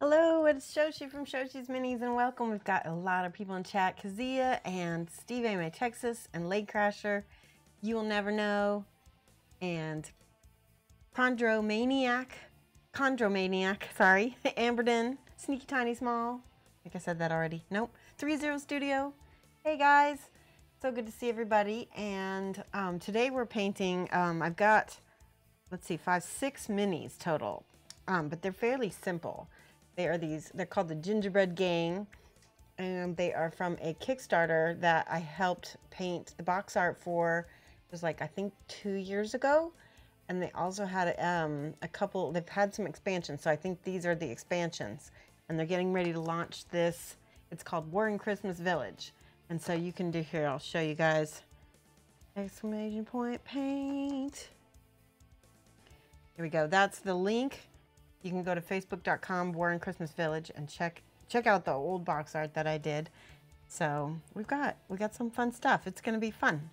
Hello, it's Shoshie from Shoshie's Minis, and welcome. We've got a lot of people in chat. Kazia and Steve A. Texas and Lake Crasher, You Will Never Know, and Chondromaniac, sorry, Amberden, Sneaky Tiny Small. I think I said that already. Nope. 30 Studio. Hey guys, so good to see everybody. And today we're painting. I've got, let's see, 6 minis total, but they're fairly simple. They're called the Gingerbread Gang, and they are from a Kickstarter that I helped paint the box art for. It was like, I think 2 years ago. And they also had a couple, they've had some expansions. So I think these are the expansions, and they're getting ready to launch this. It's called War in Christmas Village. And so you can do here, I'll show you guys. Exclamation point paint. Here we go. That's the link. You can go to facebook.com War in Christmas Village and check out the old box art that I did. So we got some fun stuff. It's gonna be fun.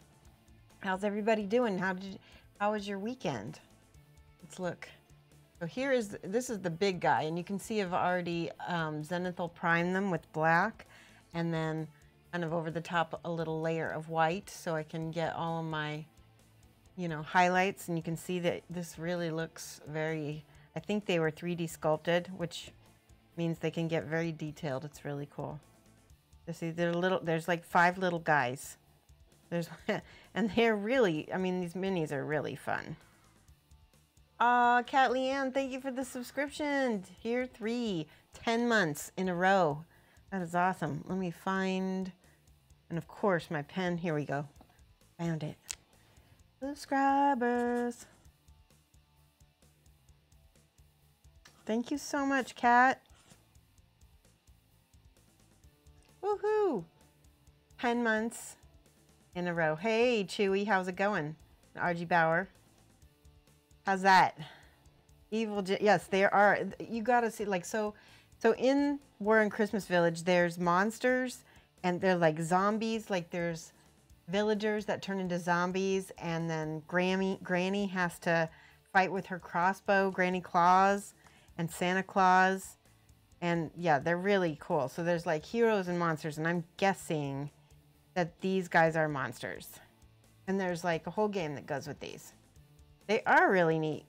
How's everybody doing? How was your weekend? Let's look. So this is the big guy, and you can see I've already zenithal primed them with black, and then kind of over the top a little layer of white, so I can get all of my, highlights. And you can see that this really looks very, I think they were 3D sculpted, which means they can get very detailed. It's really cool. You see, there's like 5 little guys. And they're really, these minis are really fun. Kat Leanne, thank you for the subscription. Here 10 months in a row. That is awesome. Let me find, and of course my pen, here we go. Found it. Subscribers. Thank you so much, Kat. Woohoo! 10 months in a row. Hey, Chewy, how's it going? RG Bauer. How's that? Yes, there are. You gotta see, like, so in War in Christmas Village, there's monsters, and they're like zombies. Like, there's villagers that turn into zombies, and then Granny has to fight with her crossbow, Granny Claus, and Santa Claus. And yeah, they're really cool. So there's like heroes and monsters, and I'm guessing that these guys are monsters. And there's like a whole game that goes with these. They are really neat.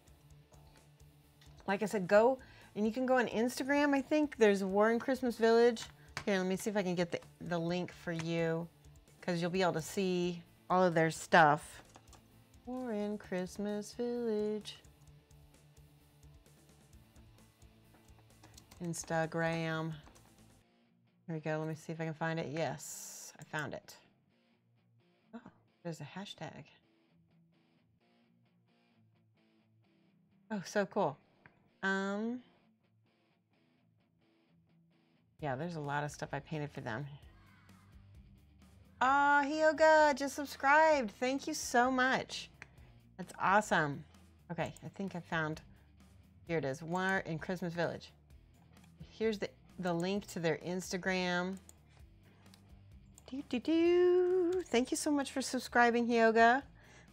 Like I said, go, and you can go on Instagram, I think. There's War in Christmas Village. Here, let me see if I can get the link for you, because you'll be able to see all of their stuff. War in Christmas Village. Instagram. Here we go. Let me see if I can find it. Yes, I found it. Oh, there's a hashtag. Oh, so cool. Yeah, there's a lot of stuff I painted for them. Ah, Hyoga just subscribed. Thank you so much. That's awesome. Okay, I think I found, here it is, War in Christmas Village. Here's the link to their Instagram. Thank you so much for subscribing, Hyoga,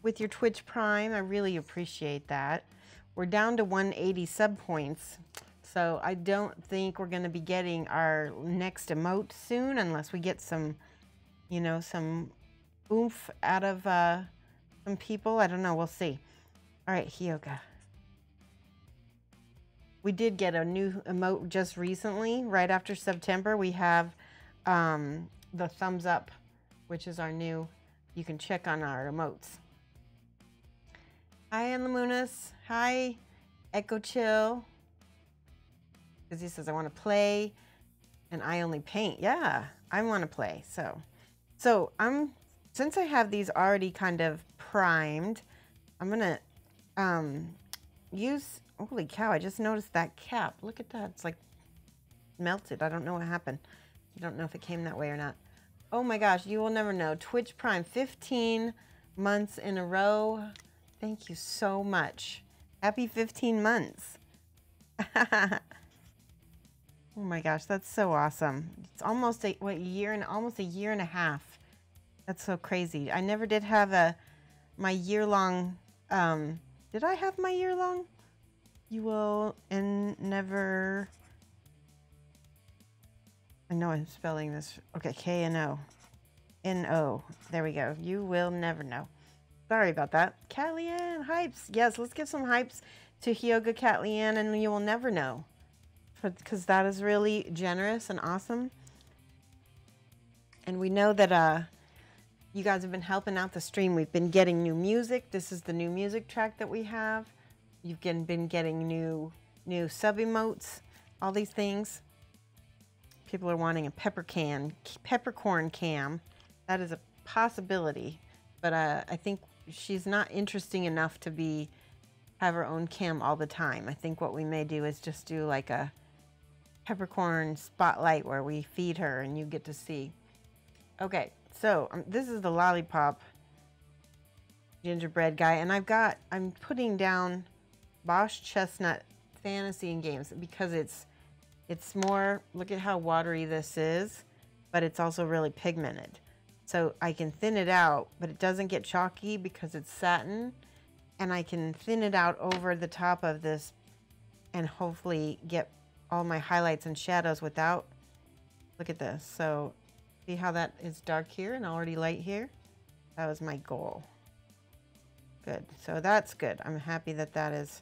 with your Twitch Prime. I really appreciate that. We're down to 180 sub points, so I don't think we're going to be getting our next emote soon unless we get some, some oomph out of some people. I don't know. We'll see. All right, Hyoga. We did get a new emote just recently, right after September. We have the thumbs up, which is our new, you can check on our emotes. Hi, Anlamunas. Hi, Echo Chill. Because he says, I want to play, and I only paint. Yeah, I want to play. So since I have these already kind of primed, I'm going to use, holy cow, I just noticed that cap. Look at that. It's like melted. I don't know what happened. I don't know if it came that way or not. Oh my gosh, you will never know. Twitch Prime, 15 months in a row. Thank you so much. Happy 15 months. Oh my gosh, that's so awesome. It's almost almost a year and a half. That's so crazy. I never did have my year-long, did I have my year-long? You will and never I know I'm spelling this. Okay, K-N-O. N-O. There we go. You will never know. Sorry about that. Cat Leanne, hypes. Yes, let's give some hypes to Hyoga Cat Leanne, and you will never know. Because that is really generous and awesome. And we know that you guys have been helping out the stream. We've been getting new music. This is the new music track that we have. You've been getting new sub emotes, all these things. People are wanting a peppercorn cam. That is a possibility, but I think she's not interesting enough to have her own cam all the time. I think what we may do is just do like a peppercorn spotlight where we feed her and you get to see. Okay, so this is the lollipop gingerbread guy, and I'm putting down Bosch Chestnut Fantasy and Games because it's more, look at how watery this is, but it's also really pigmented. So I can thin it out, but it doesn't get chalky because it's satin, and I can thin it out over the top of this and hopefully get all my highlights and shadows without, look at this. So see how that is dark here and already light here? That was my goal. Good, so that's good. I'm happy that that is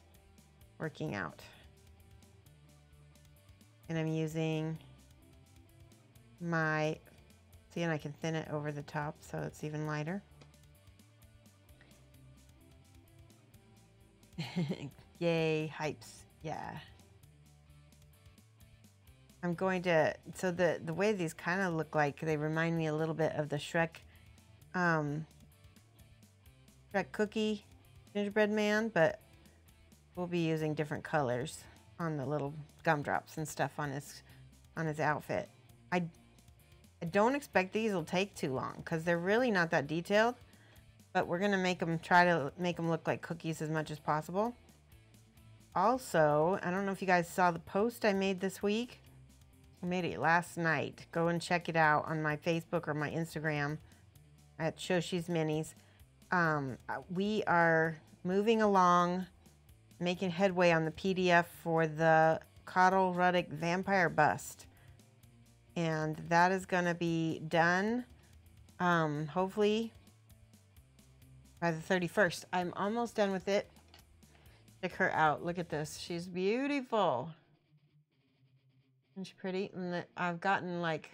working out. And I'm using my, see, and I can thin it over the top so it's even lighter. Yay, hypes, yeah. I'm going to, so the way these kind of look like, they remind me a little bit of the Shrek cookie gingerbread man, but we'll be using different colors on the little gumdrops and stuff on his outfit. I don't expect these will take too long because they're really not that detailed, but we're gonna try to make them look like cookies as much as possible. Also, I don't know if you guys saw the post I made this week. I made it last night. Go and check it out on my Facebook or my Instagram at Shoshie's Minis. We are moving along, making headway on the PDF for the Coddle Ruddick vampire bust. And that is going to be done, hopefully, by the 31st. I'm almost done with it. Check her out. Look at this. She's beautiful. Isn't she pretty? And I've gotten, like,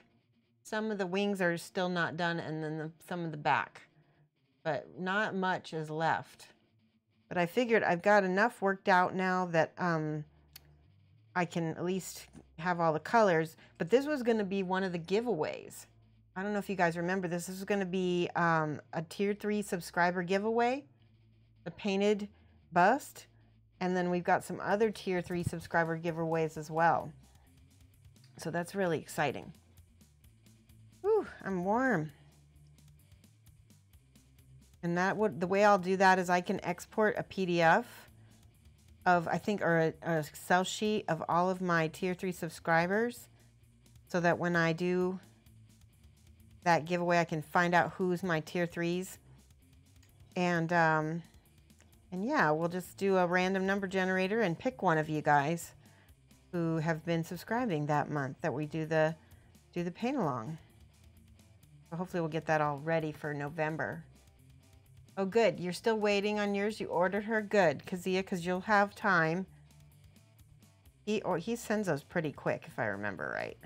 some of the wings are still not done, and then some of the back. But not much is left. But I figured I've got enough worked out now that I can at least have all the colors. But this was going to be one of the giveaways. I don't know if you guys remember this. This is going to be a tier 3 subscriber giveaway, the painted bust. And then we've got some other tier 3 subscriber giveaways as well. So that's really exciting. Whew, I'm warm. And the way I'll do that is I can export a PDF of, I think, or a Excel sheet of all of my tier 3 subscribers, so that when I do that giveaway, I can find out who's my tier 3s. And yeah, we'll just do a random number generator and pick one of you guys who have been subscribing that month that we do the paint along. So hopefully we'll get that all ready for November. Oh, good. You're still waiting on yours. You ordered her. Good, Kazia, because you'll have time. He sends those pretty quick, if I remember right.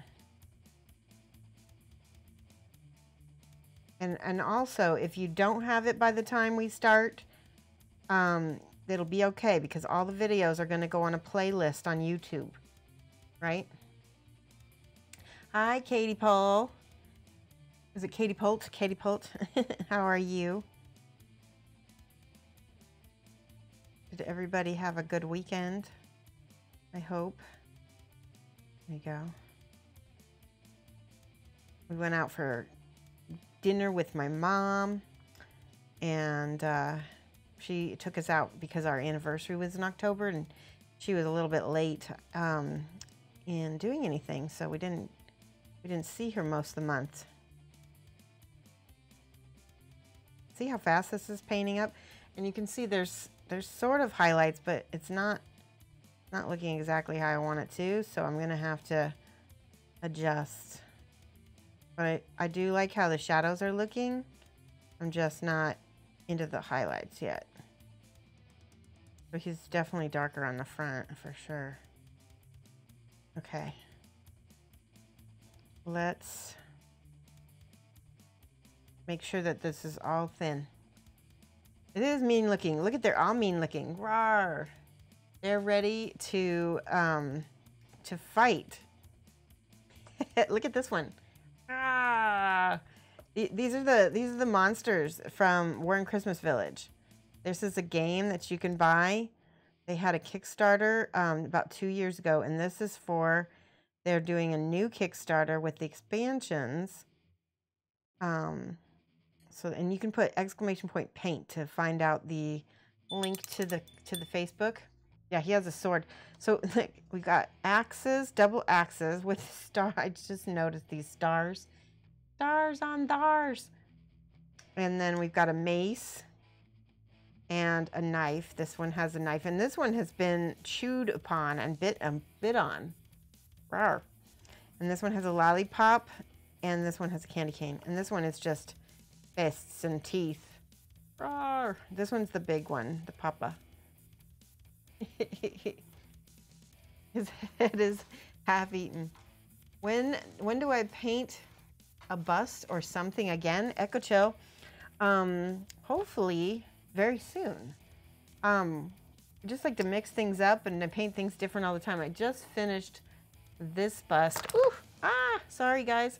And also, if you don't have it by the time we start, it'll be okay because all the videos are going to go on a playlist on YouTube, right? Hi, Katie Pole. Is it Katie Polt? Katie Polt. How are you? Did everybody have a good weekend? I hope. There you go. We went out for dinner with my mom, and she took us out because our anniversary was in October, and she was a little bit late in doing anything, so we didn't see her most of the month. See how fast this is painting up? And you can see there's sort of highlights, but it's not looking exactly how I want it to, so I'm gonna have to adjust. But I do like how the shadows are looking. I'm just not into the highlights yet. But he's definitely darker on the front for sure. Okay. Let's make sure that this is all thin. It is mean looking. Look at, they're all mean looking. Rawr. They're ready to fight. Look at this one. Ah. These are the monsters from War in Christmas Village. This is a game that you can buy. They had a Kickstarter about 2 years ago, and this is for, they're doing a new Kickstarter with the expansions. So, and you can put !paint to find out the link to the Facebook. Yeah, he has a sword. So like, we got axes, double axes with star. I just noticed these stars. Stars on stars. And then we've got a mace and a knife. This one has a knife, and this one has been chewed upon and bit on. Rawr. And this one has a lollipop, and this one has a candy cane, and this one is just fists and teeth. Rawr. This one's the big one, the papa. His head is half eaten. When do I paint a bust or something again? Echo Chill. Hopefully very soon. I just like to mix things up and to paint things different all the time. I just finished this bust. Ooh, sorry guys.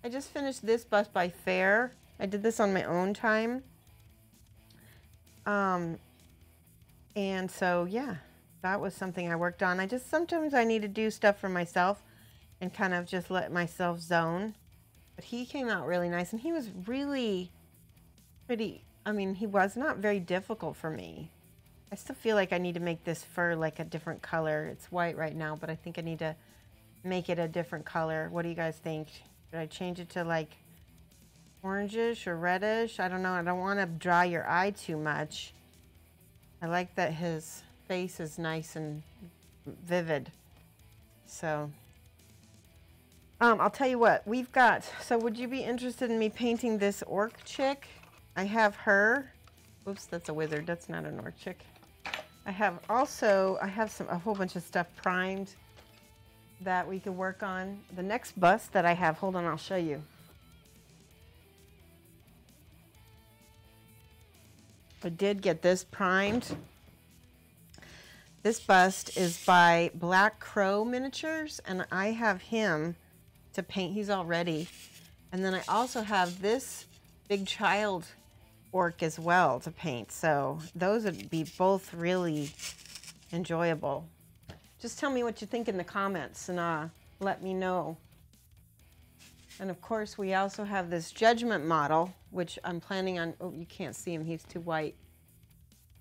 I just finished this bust by Fair. I did this on my own time. And so yeah, that was something I worked on. Sometimes I need to do stuff for myself and kind of just let myself zone. But he came out really nice, and he was really pretty. I mean, he was not very difficult for me. I still feel like I need to make this fur like a different color. It's white right now, but I think I need to make it a different color. What do you guys think? Should I change it to like orangish or reddish? I don't know. I don't want to dry your eye too much. I like that his face is nice and vivid. So I'll tell you what, we've got, so would you be interested in me painting this orc chick? I have her. Oops, that's a wizard. That's not an orc chick. I have a whole bunch of stuff primed that we can work on. The next bust that I have, hold on, I'll show you. I did get this primed. This bust is by Black Crow Miniatures, and I have him to paint. He's all ready. And then I also have this big child orc as well to paint. So those would be both really enjoyable. Just tell me what you think in the comments, and let me know. And of course, we also have this Judgment model, which I'm planning on, oh, you can't see him, he's too white.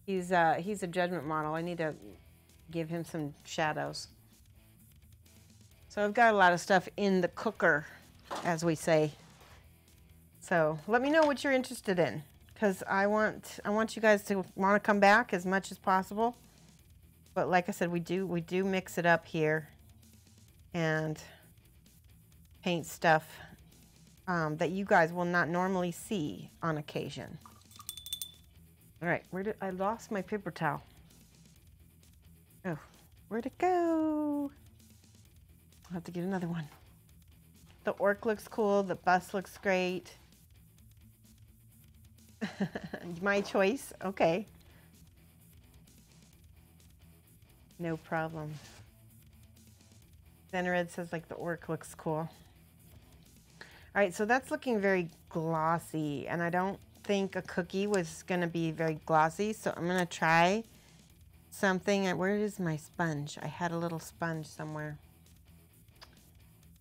He's a Judgment model. I need to give him some shadows. So I've got a lot of stuff in the cooker, as we say. So let me know what you're interested in, because I want you guys to want to come back as much as possible. But like I said, we do mix it up here and paint stuff that you guys will not normally see on occasion. All right, I lost my paper towel. Oh, where'd it go? I'll have to get another one. The orc looks cool. The bust looks great. My choice. Okay. No problem. Gingerbread says like the orc looks cool. All right, so that's looking very glossy, and I don't think a cookie was going to be very glossy, so I'm going to try something. Where is my sponge? I had a little sponge somewhere.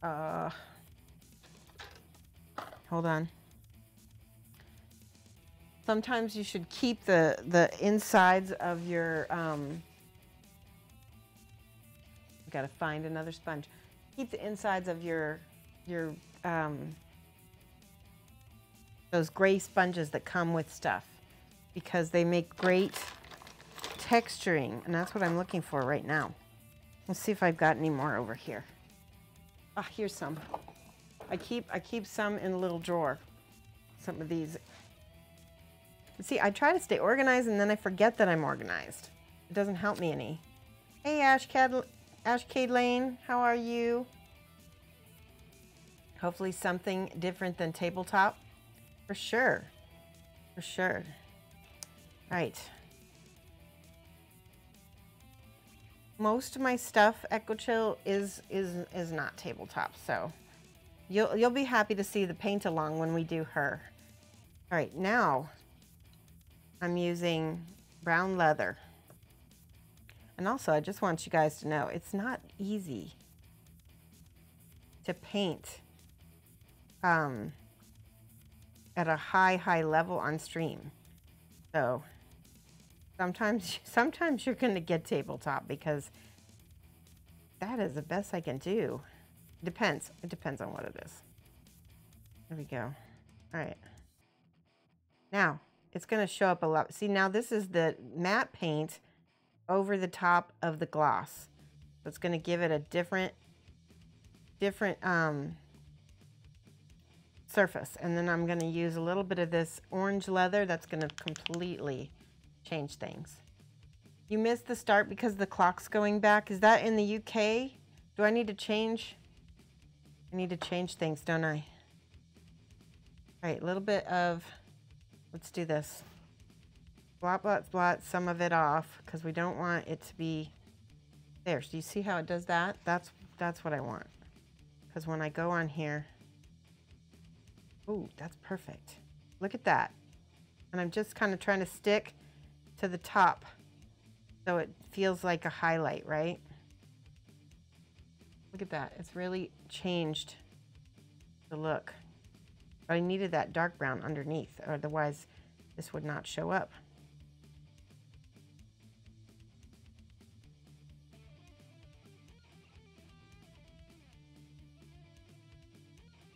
Hold on. Sometimes you should keep the insides of your got to find another sponge. Keep the insides of your those gray sponges that come with stuff, because they make great texturing, and that's what I'm looking for right now. Let's see if I've got any more over here. Ah, here's some. I keep some in a little drawer. Some of these. See, I try to stay organized and then I forget that I'm organized. It doesn't help me any. Hey, Ashcade Lane, how are you? Hopefully something different than tabletop. For sure. For sure. All right. Most of my stuff, Echo Chill, is not tabletop, so you'll be happy to see the paint along when we do her. All right, now I'm using brown leather. And also, I just want you guys to know, it's not easy to paint at a high level on stream. So sometimes you're going to get tabletop because that is the best I can do. It depends on what it is. There we go. All right. Now it's going to show up a lot. See, now this is the matte paint over the top of the gloss. So it's going to give it a different surface. And then I'm going to use a little bit of this orange leather that's going to completely change things. You missed the start because the clock's going back. Is that in the UK? Do I need to change? I need to change things, don't I? All right, a little bit of, let's do this. Blot, blot, blot some of it off because we don't want it to be there. So you see how it does that? That's what I want. Because when I go on here, ooh, that's perfect. Look at that. And I'm just kind of trying to stick to the top so it feels like a highlight, right? Look at that. It's really changed the look. But I needed that dark brown underneath, or otherwise this would not show up.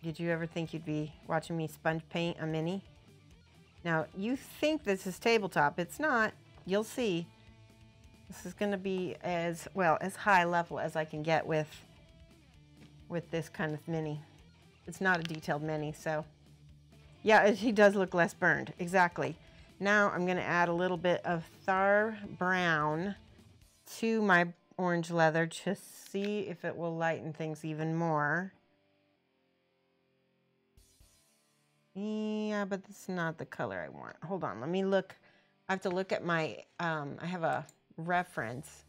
Did you ever think you'd be watching me sponge paint a mini? Now, you think this is tabletop. It's not. You'll see. This is going to be as high level as I can get with this kind of mini. It's not a detailed mini, so yeah, he does look less burned. Exactly. Now I'm going to add a little bit of Thar Brown to my orange leather to see if it will lighten things even more. Yeah, but this is not the color I want. Hold on, let me look. I have to look at my, I have a reference.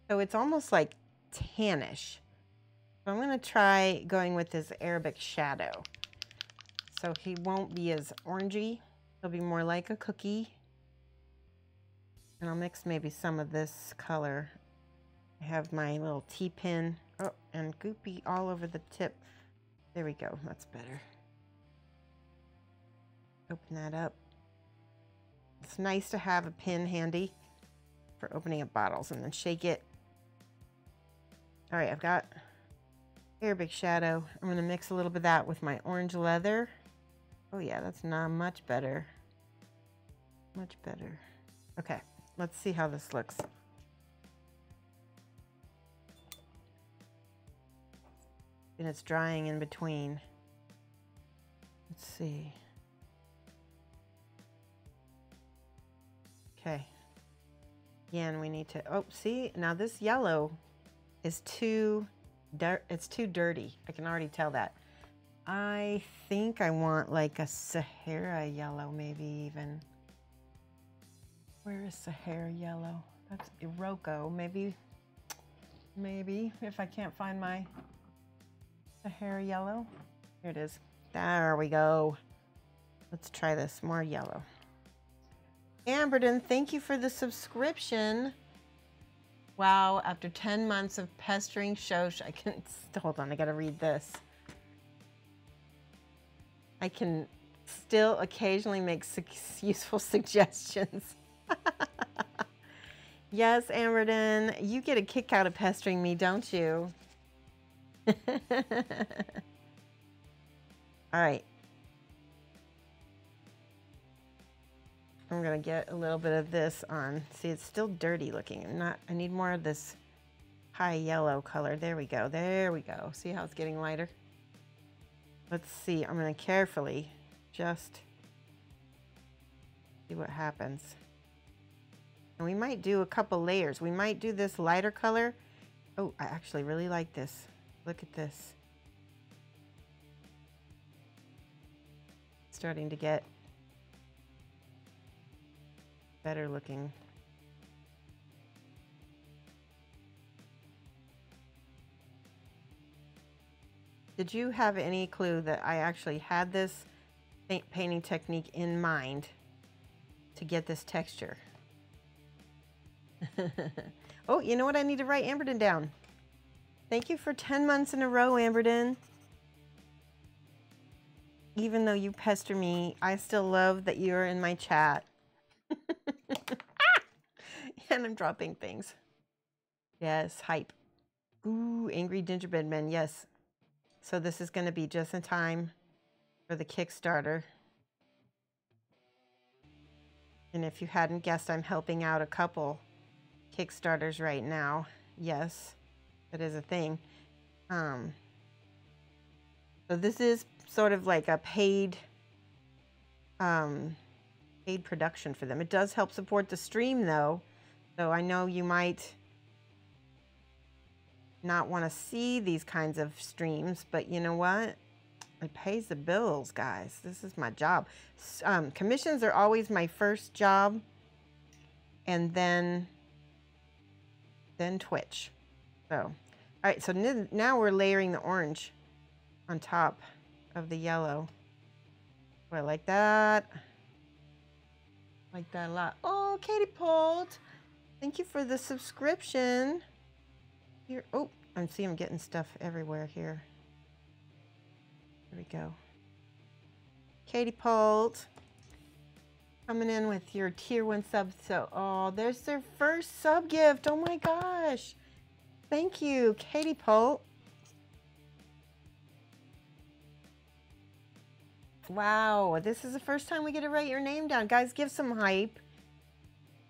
So it's almost like tannish. So I'm going to try going with this Arabic shadow. So he won't be as orangey. He'll be more like a cookie. And I'll mix maybe some of this color. I have my little T-pin. Oh, and goopy all over the tip. There we go. That's better. Open that up. It's nice to have a pin handy for opening up bottles, and then shake it. All right, I've got Arabic shadow. I'm going to mix a little bit of that with my orange leather. Oh yeah, that's not much better. Much better. Okay, let's see how this looks. And it's drying in between. Let's see. Okay. Again, we need to, oh, see, now this yellow is it's too dirty. I can already tell that. I think I want like a Sahara yellow, maybe even. Where is Sahara yellow? That's Iroko, maybe if I can't find my Sahara yellow. Here it is. There we go. Let's try this. More yellow. Amberden, thank you for the subscription. Wow, after 10 months of pestering Shosh, I can, hold on, I gotta read this. I can still occasionally make useful suggestions. Yes, Amberden, you get a kick out of pestering me, don't you? All right. I'm gonna get a little bit of this on. See, it's still dirty looking. I need more of this pie yellow color. There we go. There we go. See how it's getting lighter? Let's see. I'm going to carefully just see what happens. And we might do a couple layers. We might do this lighter color. Oh, I actually really like this. Look at this. Starting to get better looking. Did you have any clue that I actually had this painting technique in mind to get this texture? Oh, you know what? I need to write Amberden down. Thank you for 10 months in a row, Amberden. Even though you pester me, I still love that you're in my chat. And I'm dropping things. Yes, hype. Ooh, Angry Gingerbread Men, yes. So this is going to be just in time for the Kickstarter. And if you hadn't guessed, I'm helping out a couple Kickstarters right now. Yes, that is a thing. So this is sort of like a paid production for them. It does help support the stream though. So I know you might not want to see these kinds of streams, but you know what? It pays the bills, guys. This is my job. Commissions are always my first job, and then Twitch. So, all right. So now we're layering the orange on top of the yellow. Oh, I like that. Like that a lot. Oh, Katie Polt, thank you for the subscription. Here, oh, I'm getting stuff everywhere here. There we go. Katie Polt coming in with your tier 1 sub. So, oh, there's their first sub gift. Oh my gosh. Thank you, Katie Polt. Wow, this is the first time we get to write your name down. Guys, give some hype.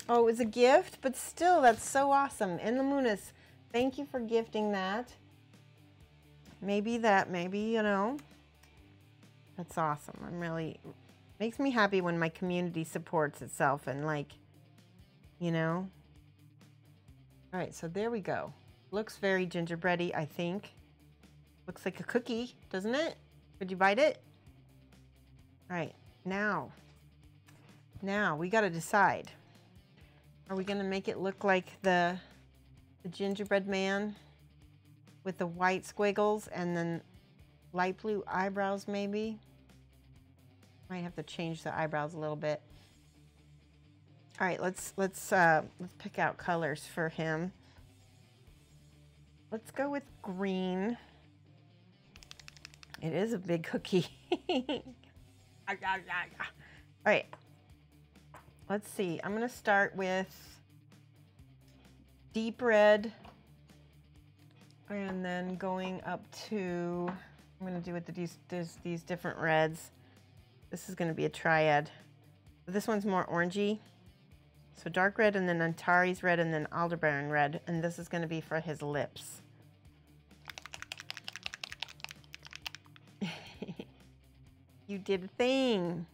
Oh, it was a gift, but still, that's so awesome. And Lamunas, thank you for gifting that. Maybe, you know, that's awesome. I'm really, makes me happy when my community supports itself and like, you know. All right, so there we go. Looks very gingerbready, I think. Looks like a cookie, doesn't it? Would you bite it? All right, now we got to decide. Are we going to make it look like the gingerbread man with the white squiggles and then light blue eyebrows maybe? Might have to change the eyebrows a little bit. All right, let's pick out colors for him. Let's go with green. It is a big cookie. All right, let's see. I'm going to start with deep red and then going up to, I'm going to do with these different reds. This is going to be a triad. This one's more orangey. So dark red and then Antares red and then Aldebaran red. And this is going to be for his lips. You did a thing.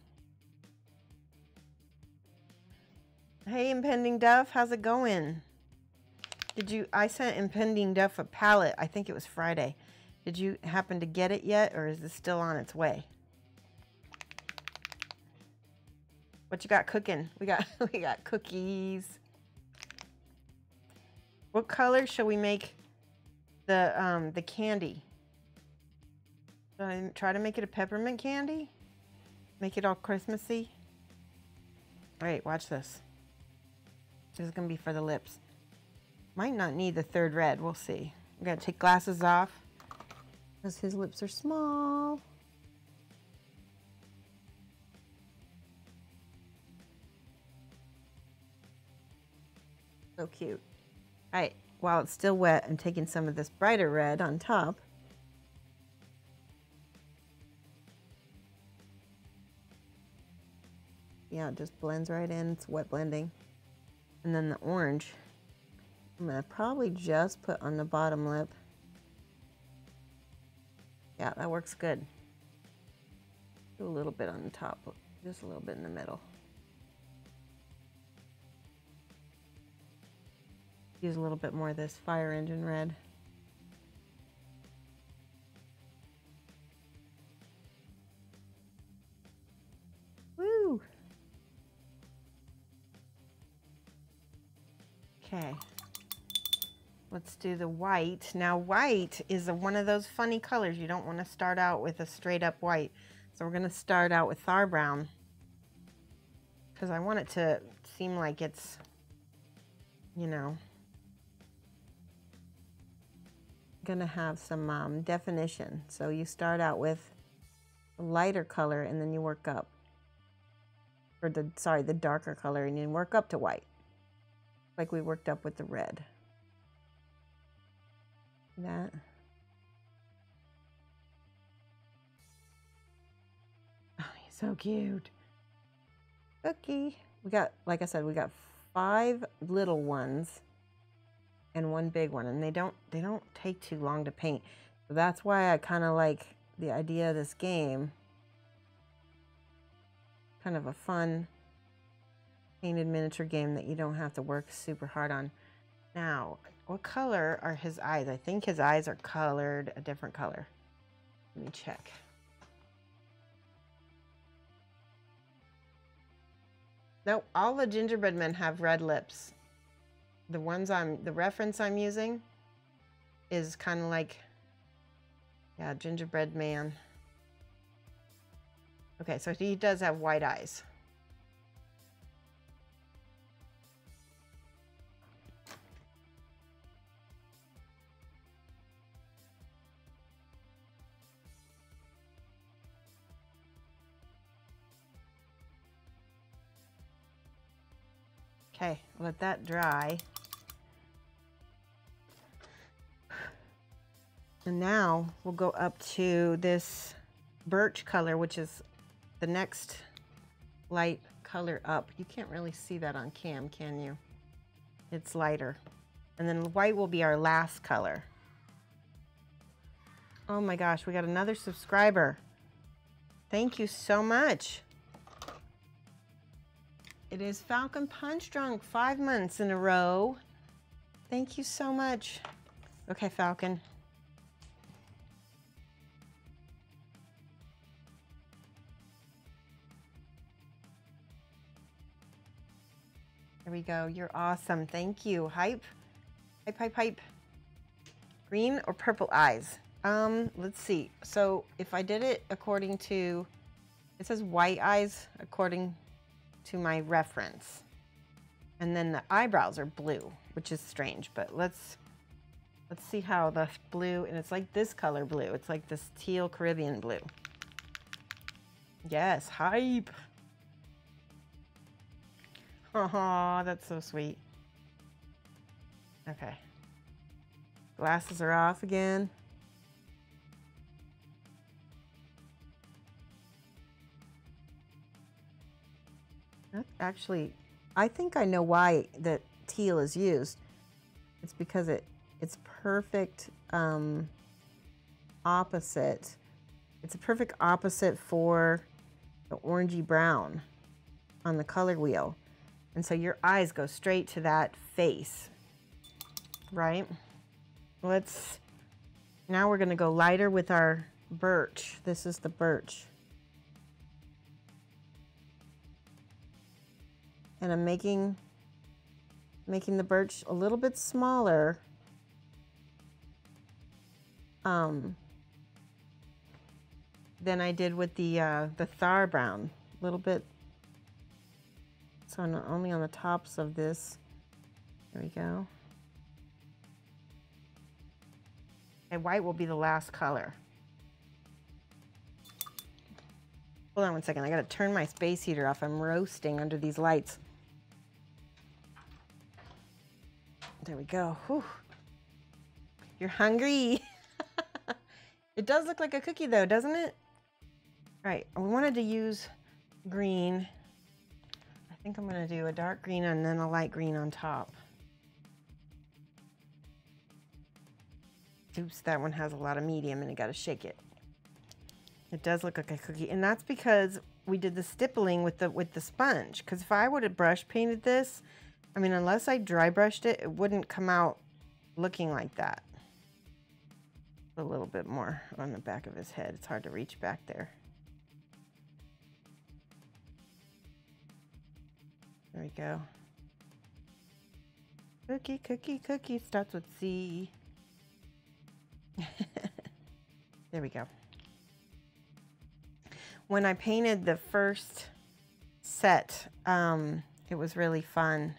Hey, Impending Duff, how's it going? I sent Impending Duff a palette. I think it was Friday. Did you happen to get it yet, or is it still on its way? What you got cooking? We got cookies. What color shall we make the candy? Should I try to make it a peppermint candy? Make it all Christmassy? All right, watch this. This is gonna be for the lips. Might not need the third red, we'll see. I'm gonna take glasses off because his lips are small. So cute. All right, while it's still wet, I'm taking some of this brighter red on top. Yeah, it just blends right in. It's wet blending. And then the orange I'm gonna probably just put on the bottom lip. Yeah, that works good. Do a little bit on the top, just a little bit in the middle. Use a little bit more of this fire engine red. Woo! Okay. Let's do the white. Now white is one of those funny colors. You don't want to start out with a straight up white. So we're going to start out with Thar Brown, because I want it to seem like it's, you know, going to have some definition. So you start out with a lighter color and then you work up. Or the darker color, and you work up to white. Like we worked up with the red. That. Oh, he's so cute. Cookie. We got, like I said, we got 5 little ones and 1 big one, and they don't take too long to paint. So that's why I kind of like the idea of this game. Kind of a fun painted miniature game that you don't have to work super hard on. Now, what color are his eyes? I think his eyes are colored a different color. Let me check. Nope, all the gingerbread men have red lips. The reference I'm using is kind of like, yeah, gingerbread man. Okay, so he does have white eyes. Okay, let that dry. And now we'll go up to this birch color, which is the next light color up. You can't really see that on cam, can you? It's lighter. And then white will be our last color. Oh my gosh, we got another subscriber. Thank you so much. It is Falcon Punch Drunk, 5 months in a row. Thank you so much. Okay, Falcon. There we go. You're awesome. Thank you. Hype. Hype, hype, hype. Green or purple eyes? Let's see. So if I did it according to, it says white eyes according to my reference. And then the eyebrows are blue, which is strange, but let's see how the blue, and it's like this color blue. It's like this teal Caribbean blue. Yes, hype. Oh, that's so sweet. Okay. Glasses are off again. Actually, I think I know why that teal is used. It's because it's perfect opposite. It's a perfect opposite for the orangey brown on the color wheel. And so your eyes go straight to that face, right? Now we're gonna go lighter with our birch. This is the birch. And I'm making the birch a little bit smaller. Than I did with the Thar Brown. A little bit. So only on the tops of this. There we go. And white will be the last color. Hold on one second. I gotta turn my space heater off. I'm roasting under these lights. There we go. Whew. You're hungry. It does look like a cookie though, doesn't it? All right, we wanted to use green. I think I'm gonna do a dark green and then a light green on top. Oops, that one has a lot of medium and I gotta shake it. It does look like a cookie, and that's because we did the stippling with the sponge. Because if I would have brush painted this, I mean, unless I dry brushed it, it wouldn't come out looking like that. A little bit more on the back of his head. It's hard to reach back there. There we go. Cookie, cookie, cookie starts with C. There we go. When I painted the first set, it was really fun,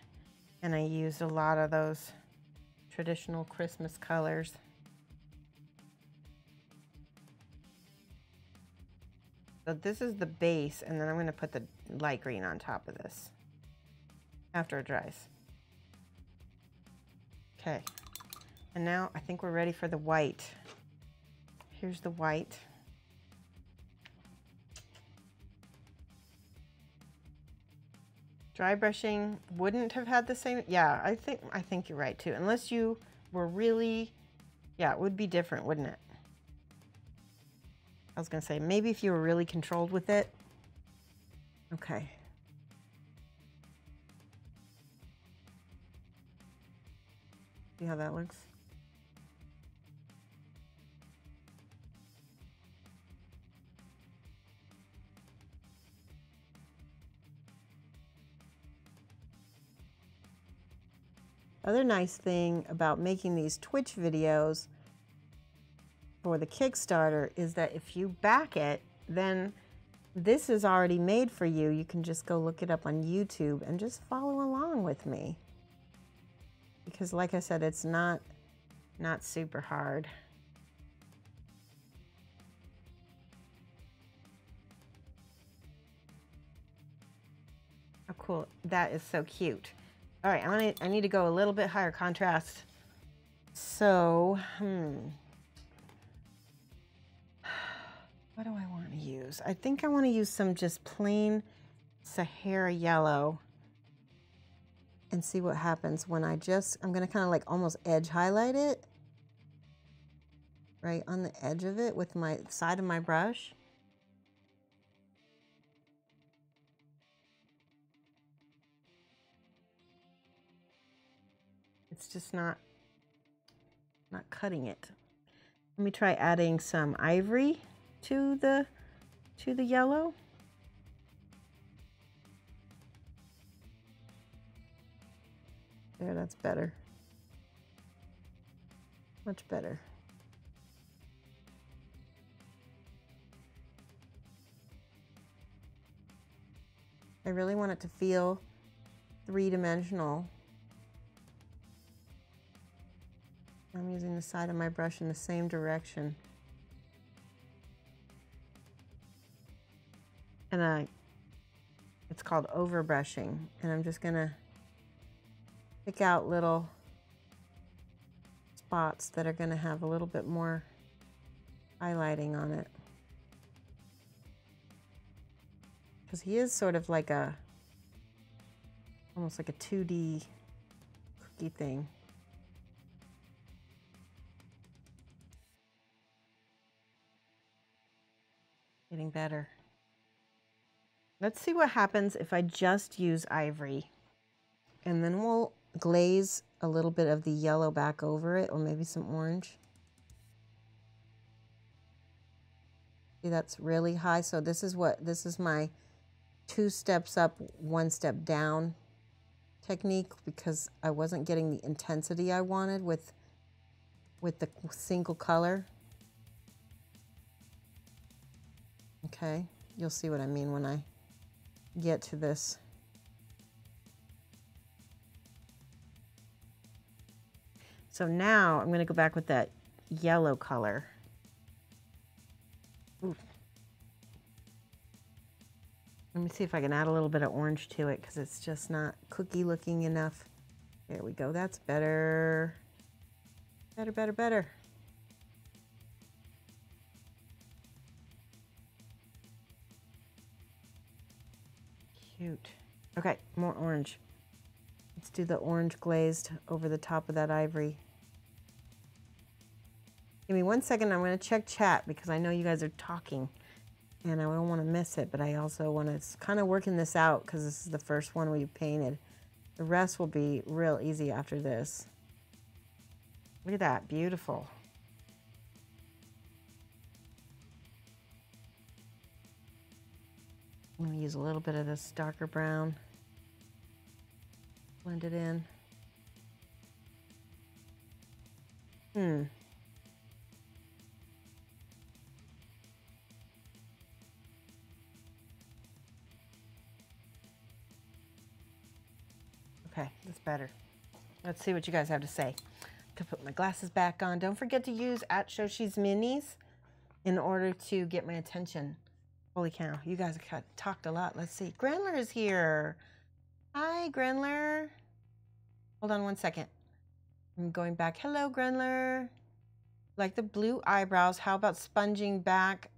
and I used a lot of those traditional Christmas colors. So this is the base, and then I'm going to put the light green on top of this after it dries. Okay, and now I think we're ready for the white. Here's the white. Dry brushing wouldn't have had the same, yeah, I think you're right too. Unless you were really, yeah, it would be different, wouldn't it? I was gonna say, maybe if you were really controlled with it. Okay. See how that looks? Other nice thing about making these Twitch videos for the Kickstarter is that if you back it, then this is already made for you. You can just go look it up on YouTube and just follow along with me. Because like I said, it's not super hard. Oh, cool. That is so cute. All right, I need to go a little bit higher contrast. So, what do I want to use? I think I want to use some just plain Sahara yellow and see what happens when I'm going to kind of like almost edge highlight it right on the edge of it with my side of my brush. It's just not cutting it. Let me try adding some ivory to the yellow. There, that's better. Much better. I really want it to feel three-dimensional. I'm using the side of my brush in the same direction. And it's called overbrushing. And I'm just gonna pick out little spots that are gonna have a little bit more highlighting on it. Because he is sort of like almost like a 2D cookie thing. Getting better. Let's see what happens if I just use ivory. And then we'll glaze a little bit of the yellow back over it, or maybe some orange. See, that's really high. So this is my 2 steps up, 1 step down technique, because I wasn't getting the intensity I wanted with the single color. Okay, you'll see what I mean when I get to this. So now I'm going to go back with that yellow color. Ooh. Let me see if I can add a little bit of orange to it, because it's just not cookie looking enough. There we go. That's better. Better, better, better. Cute. Okay, more orange. Let's do the orange glazed over the top of that ivory. Give me 1 second. I'm going to check chat because I know you guys are talking and I don't want to miss it, but I also want to kind of working this out because this is the first one we painted. The rest will be real easy after this. Look at that, beautiful. I'm going to use a little bit of this darker brown. Blend it in. Okay, that's better. Let's see what you guys have to say. To put my glasses back on. Don't forget to use @Shoshie's Minis in order to get my attention. Holy cow, you guys have talked a lot. Let's see. Grenler is here. Hi, Grenler. Hold on 1 second. I'm going back. Hello, Grenler. Like the blue eyebrows. How about sponging back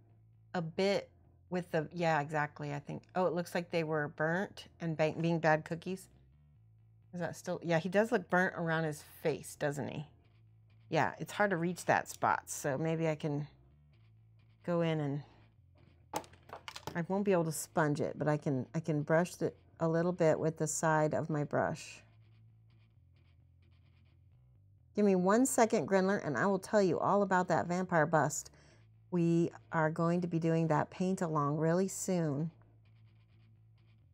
a bit with the... Yeah, exactly, I think. Oh, it looks like they were burnt and being bad cookies. Is that still... Yeah, he does look burnt around his face, doesn't he? Yeah, it's hard to reach that spot, so maybe I can go in and... I won't be able to sponge it, but I can brush it a little bit with the side of my brush. Give me 1 second, Grenler, and I will tell you all about that vampire bust. We are going to be doing that paint along really soon.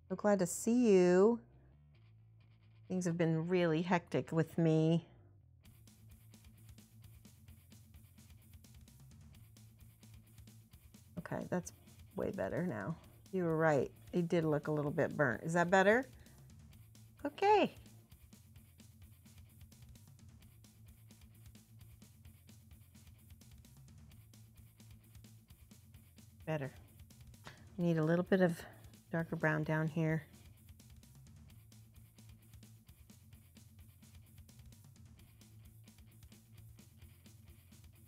So glad to see you. Things have been really hectic with me. Okay, that's way better now. You were right. It did look a little bit burnt. Is that better? Okay. Better. Need a little bit of darker brown down here.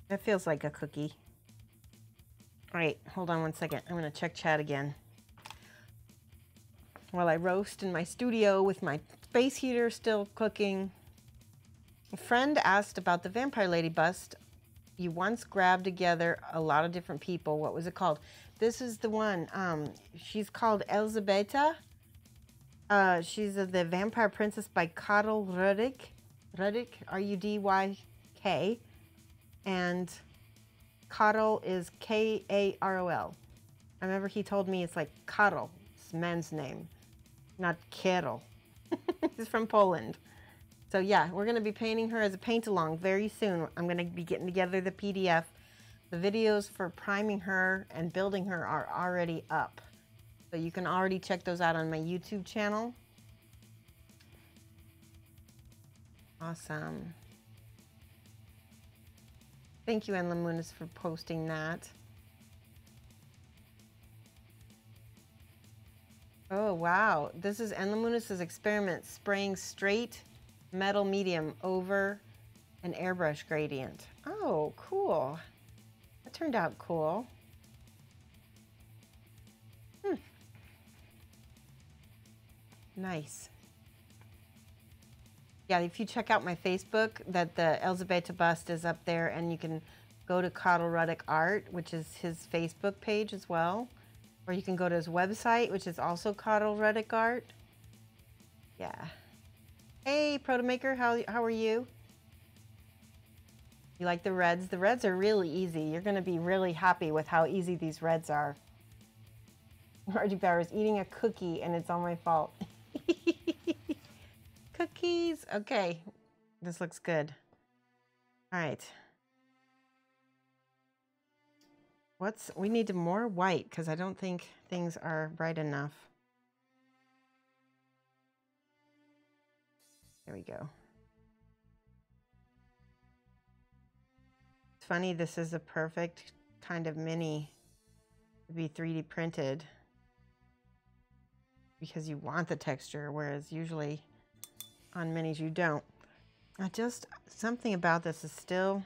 That feels like a cookie. All right, hold on 1 second. I'm gonna check chat again. While I roast in my studio with my space heater still cooking. A friend asked about the vampire lady bust. You once grabbed together a lot of different people. What was it called? This is the one. She's called Elzbieta. She's the Vampire Princess by Karol Rudyk. Rudyk, R-U-D-Y-K. And Karol is K-A-R-O-L. I remember he told me it's like Karol. It's men's name, not Karol. He's from Poland. So yeah, we're going to be painting her as a paint-along very soon. I'm going to be getting together the PDF. The videos for priming her and building her are already up. So you can already check those out on my YouTube channel. Awesome. Thank you, Enlamunis, for posting that. Oh, wow. This is Enlamunis' experiment, spraying straight metal medium over an airbrush gradient. Oh, cool. That turned out cool. Nice. Yeah, if you check out my Facebook, that the Elzbieta bust is up there, and you can go to Karol Rudyk Art, which is his Facebook page as well. Or you can go to his website, which is also Karol Rudyk Art. Yeah. Hey, Protomaker, how are you? You like the reds? The reds are really easy. You're going to be really happy with how easy these reds are. Margie Bauer is eating a cookie, and it's all my fault. Cookies. Okay, this looks good. All right. We need more white because I don't think things are bright enough. There we go. It's funny, this is a perfect kind of mini to be 3D printed because you want the texture, whereas usually on minis you don't. Something about this is still,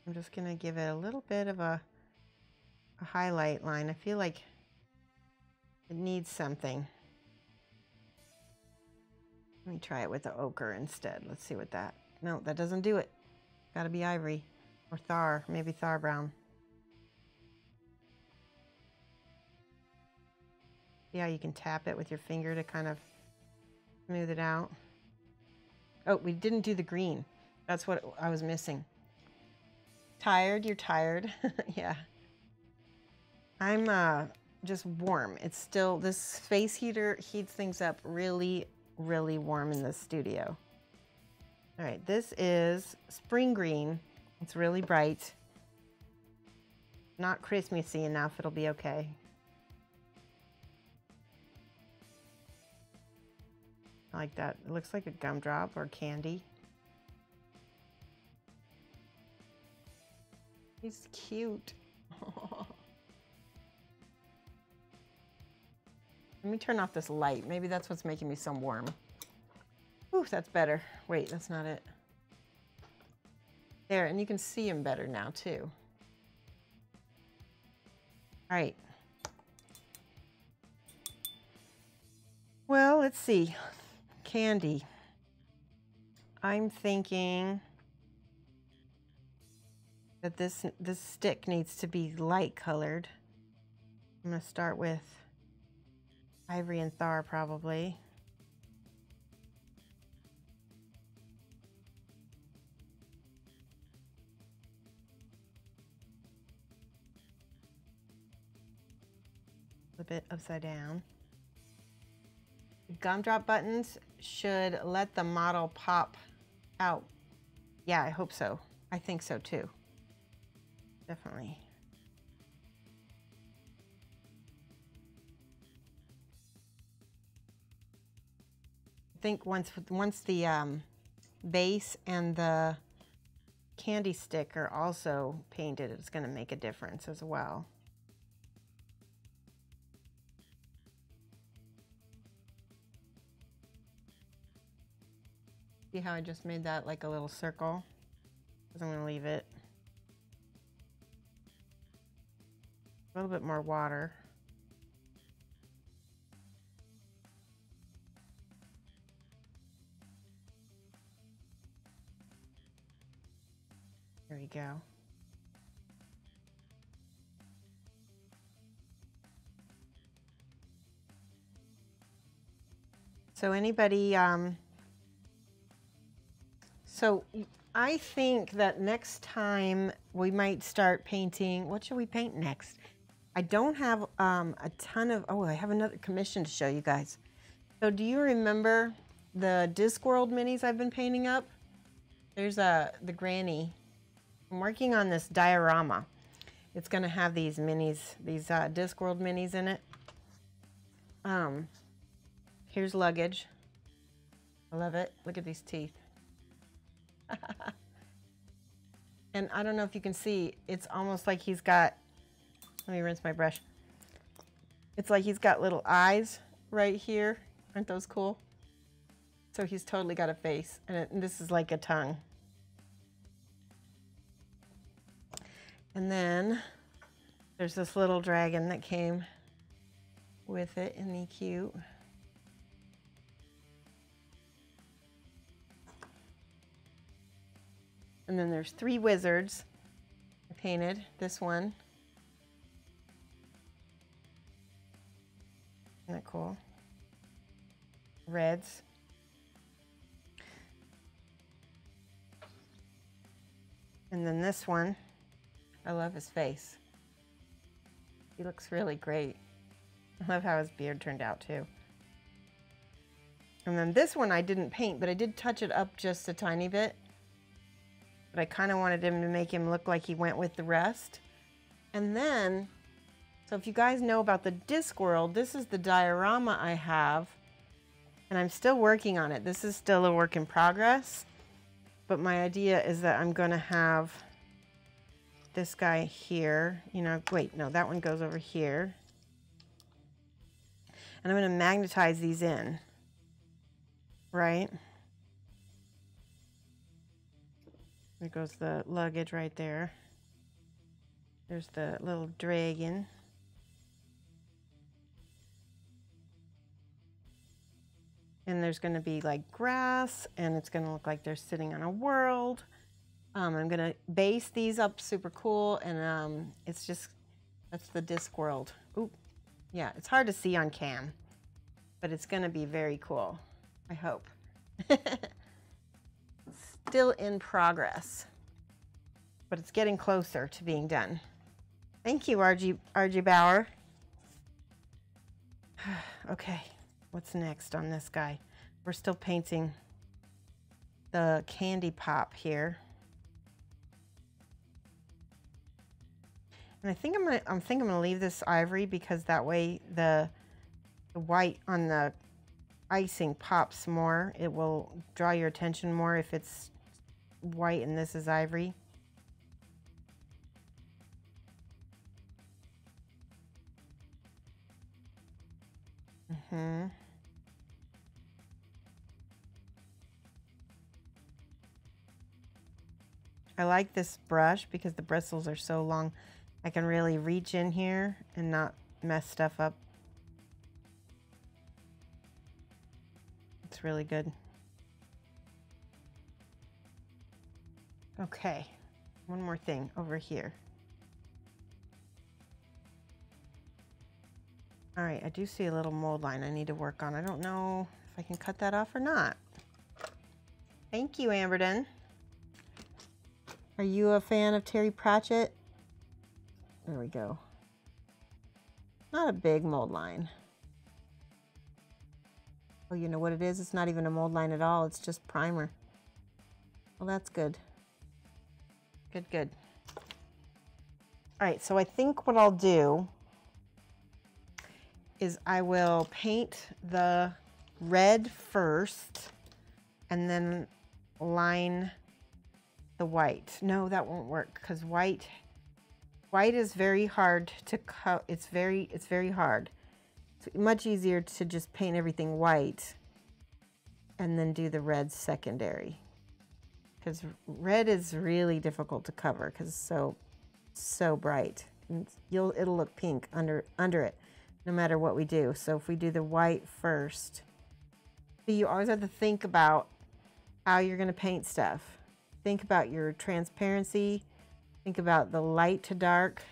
I'm just gonna give it a little bit of a highlight line. I feel like it needs something. Let me try it with the ochre instead. Let's see what that, no, that doesn't do it. gotta be ivory or Thar, maybe Thar brown. See how you can tap it with your finger to kind of smooth it out. Oh, we didn't do the green. That's what I was missing. Tired? You're tired? Yeah. I'm just warm. It's still, this space heater heats things up really, really warm in this studio. All right, this is spring green. It's really bright. Not Christmassy enough, it'll be okay. I like that. It looks like a gumdrop or candy. He's cute. Let me turn off this light. Maybe that's what's making me so warm. Ooh, that's better. Wait, that's not it. There, and you can see him better now too. All right. Well, let's see. Candy. I'm thinking that this stick needs to be light colored. I'm gonna start with ivory and Thar probably. Flip it upside down. Gumdrop buttons should let the model pop out. Yeah, I hope so. I think so too. Definitely. I think once the base and the candy stick are also painted, it's going to make a difference as well. See how I just made that like a little circle? Because I'm going to leave it. A little bit more water. There we go. So anybody, so I think that next time we might start painting, what should we paint next? I don't have a ton of, oh, I have another commission to show you guys. So do you remember the Discworld minis I've been painting up? There's the granny. I'm working on this diorama. It's gonna have these minis, these Discworld minis in it. Here's luggage. I love it. Look at these teeth. And I don't know if you can see, it's almost like he's got, let me rinse my brush. It's like he's got little eyes right here. Aren't those cool? So he's totally got a face, and this is like a tongue. And then there's this little dragon that came with it. Isn't he cute? And then there's 3 wizards I painted. This one. Isn't that cool? Reds. And then this one. I love his face. He looks really great. I love how his beard turned out too. And then this one I didn't paint, but I did touch it up just a tiny bit. But I kind of wanted him to make him look like he went with the rest. And then, so if you guys know about the Discworld, this is the diorama I have. And I'm still working on it. This is still a work in progress. But my idea is that I'm going to have this guy here. You know, wait, no, that one goes over here. And I'm going to magnetize these in. Right? There goes the luggage right there. There's the little dragon. And there's going to be like grass, and it's going to look like they're sitting on a world. I'm gonna base these up super cool, and it's just, that's the Discworld. Oop, yeah, it's hard to see on cam, but it's gonna be very cool, I hope. Still in progress, but it's getting closer to being done. Thank you, RG Bauer. Okay, what's next on this guy? We're still painting the candy pop here. And I think I'm gonna leave this ivory, because that way the white on the icing pops more. It will draw your attention more if it's white and this is ivory. I like this brush because the bristles are so long. I can really reach in here and not mess stuff up. It's really good. Okay, one more thing over here. All right, I do see a little mold line I need to work on. I don't know if I can cut that off or not. Thank you, Amberden. Are you a fan of Terry Pratchett? There we go. Not a big mold line. Oh, you know what it is? It's not even a mold line at all. It's just primer. Well, that's good. Good, good. All right, so I think what I'll do is I will paint the red first and then line the white. No, that won't work, because white is very hard to cut. It's very hard. It's much easier to just paint everything white and then do the red secondary, because red is really difficult to cover because it's so bright. And it'll look pink under it no matter what we do. So if we do the white first, so you always have to think about how you're going to paint stuff. Think about your transparency. Think about the light to dark.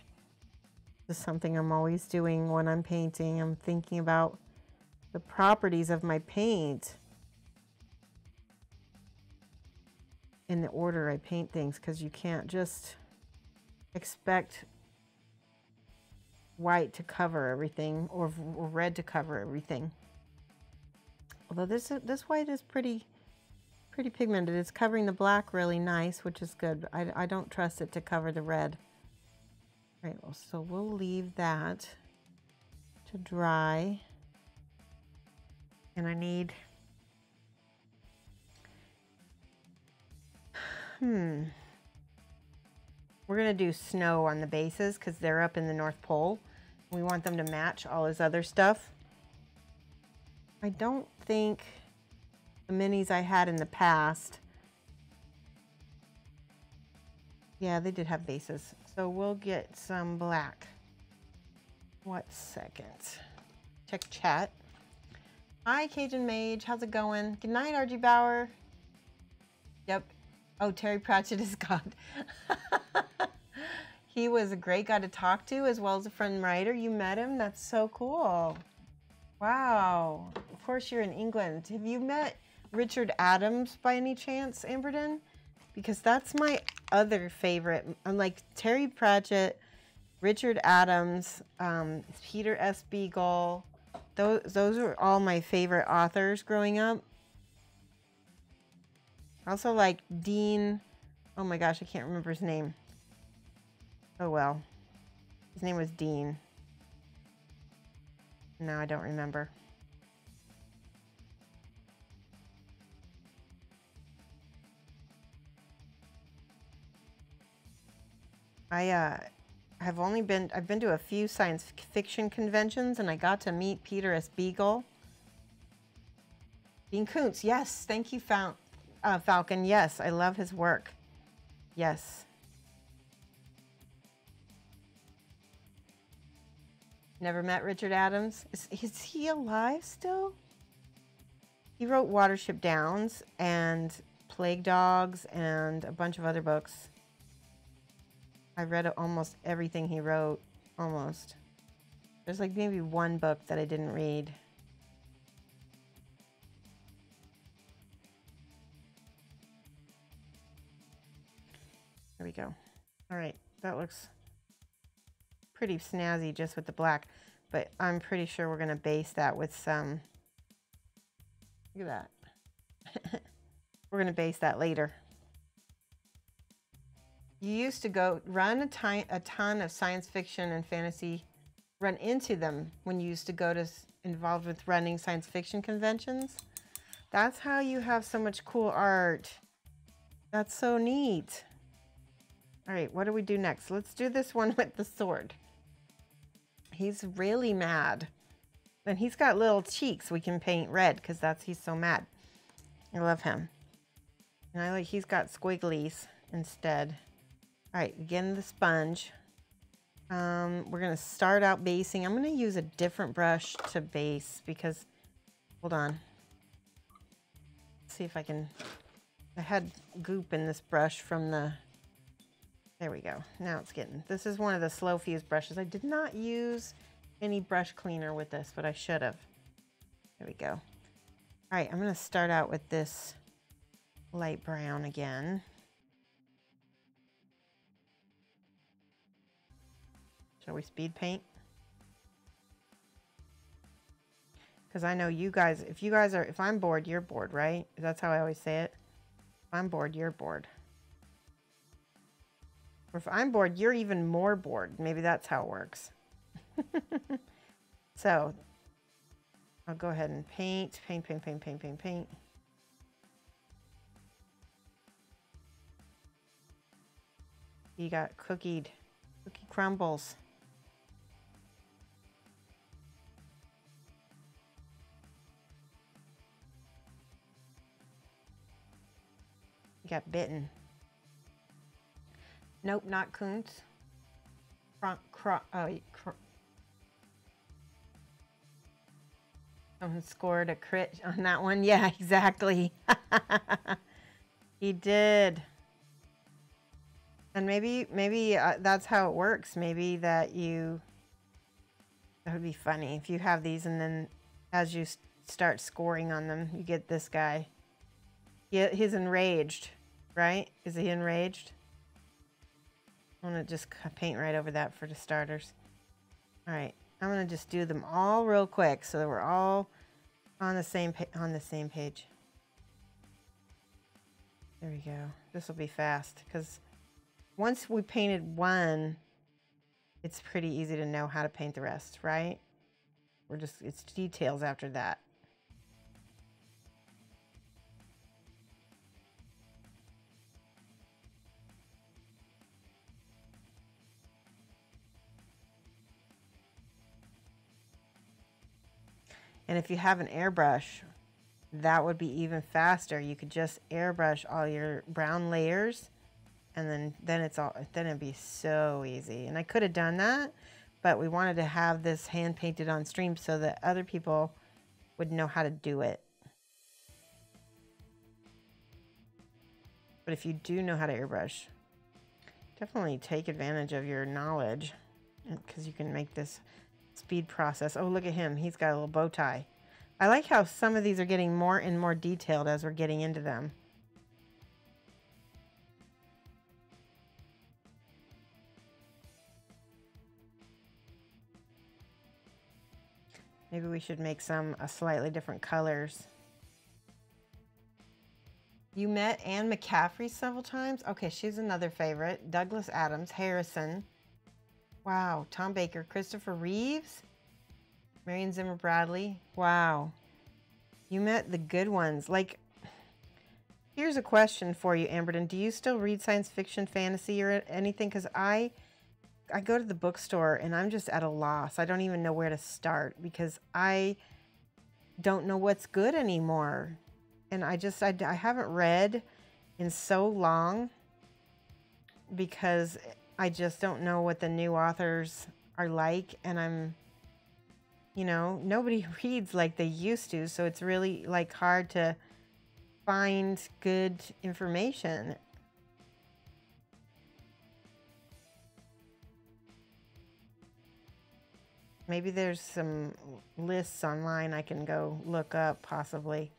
This is something I'm always doing when I'm painting. I'm thinking about the properties of my paint in the order I paint things, because you can't just expect white to cover everything or red to cover everything. Although this white is pretty pigmented. It's covering the black really nice, which is good. I don't trust it to cover the red. All right, well, so we'll leave that to dry. And I need, we're gonna do snow on the bases because they're up in the North Pole. We want them to match all his other stuff. I don't think the minis I had in the past, yeah, they did have bases. So we'll get some black. What second? Check chat. Hi, Cajun Mage. How's it going? Good night, RG Bauer. Yep. Oh, Terry Pratchett is God. He was a great guy to talk to, as well as a friend writer. You met him? That's so cool. Wow. Of course, you're in England. Have you met Richard Adams by any chance, Amberden? Because that's my other favorite. Unlike Terry Pratchett, Richard Adams, Peter S. Beagle, those are all my favorite authors growing up. Also like Dean, oh my gosh, I can't remember his name. Oh well, his name was Dean. No, I don't remember. I've been to a few science fiction conventions, and I got to meet Peter S. Beagle. Dean Koontz, yes, thank you, Falcon. Yes, I love his work. Yes. Never met Richard Adams. Is he alive still? He wrote Watership Downs and Plague Dogs and a bunch of other books. I read almost everything he wrote, almost. There's like maybe one book that I didn't read. There we go. All right, that looks pretty snazzy just with the black, but I'm pretty sure we're gonna base that with some, look at that. We're gonna base that later. You used to go run a ton of science fiction and fantasy, run into them when you used to go to involved with running science fiction conventions. That's how you have so much cool art. That's so neat. All right, what do we do next? Let's do this one with the sword. He's really mad. And he's got little cheeks we can paint red because he's so mad. I love him. And I like he's got squigglies instead. All right, again, the sponge. We're gonna start out basing. I'm gonna use a different brush to base because, hold on. Let's see if I can, I had goop in this brush from the, there we go. Now it's getting, this is one of the slow fuse brushes. I did not use any brush cleaner with this, but I should have. There we go. All right, I'm gonna start out with this light brown again. Shall we speed paint? Because I know you guys, if I'm bored, you're bored, right? That's how I always say it. If I'm bored, you're bored. Or if I'm bored, you're even more bored. Maybe that's how it works. So, I'll go ahead and paint. You got cookie crumbles. You got bitten. Nope, not Kuntz. Someone scored a crit on that one. Yeah, exactly. He did. And maybe that's how it works. Maybe that would be funny if you have these and then as you start scoring on them, you get this guy. He's enraged, right? Is he enraged? I'm gonna just paint right over that for the starters. All right, I'm gonna just do them all real quick so that we're all on the same page. There we go. This will be fast because once we painted one, it's pretty easy to know how to paint the rest, right? It's details after that. And if you have an airbrush, that would be even faster. You could just airbrush all your brown layers and then it'd be so easy. And I could have done that, but we wanted to have this hand painted on stream so that other people would know how to do it. But if you do know how to airbrush, definitely take advantage of your knowledge because you can make this speed process. Oh, look at him. He's got a little bow tie. I like how some of these are getting more and more detailed as we're getting into them. Maybe we should make some slightly different colors. You met Anne McCaffrey several times? Okay, she's another favorite. Douglas Adams, Harrison. Wow, Tom Baker, Christopher Reeves, Marion Zimmer Bradley. Wow, you met the good ones. Like, here's a question for you, Amberton. Do you still read science fiction, fantasy, or anything? Because I go to the bookstore and I'm just at a loss. I don't even know where to start because I don't know what's good anymore. And I haven't read in so long because I just don't know what the new authors are like. And nobody reads like they used to. So it's really like hard to find good information. Maybe there's some lists online I can go look up, possibly.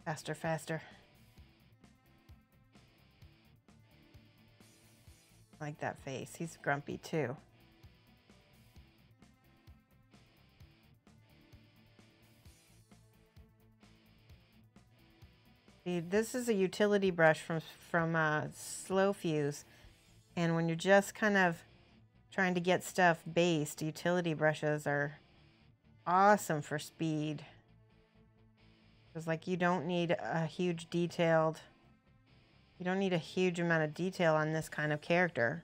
Faster, faster. Like that face. He's grumpy too. See, this is a utility brush from Slow Fuse, and when you're just kind of trying to get stuff based, utility brushes are awesome for speed. It's like you don't need a huge detailed, you don't need a huge amount of detail on this kind of character.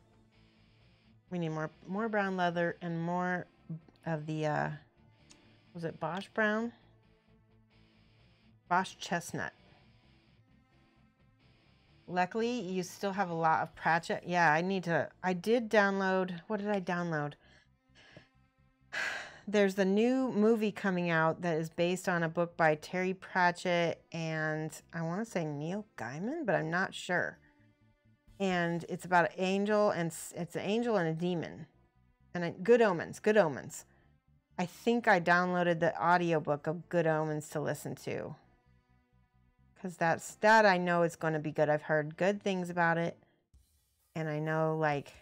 We need more brown leather and more of the, was it Bosch brown? Bosch chestnut. Luckily, you still have a lot of Pratchett. Yeah, I did download, what did I download? There's the new movie coming out that is based on a book by Terry Pratchett and I want to say Neil Gaiman, but I'm not sure. And it's about an angel, and it's an angel and a demon. And Good Omens, Good Omens. I think I downloaded the audiobook of Good Omens to listen to. Because that I know is going to be good. I've heard good things about it. And I know, like,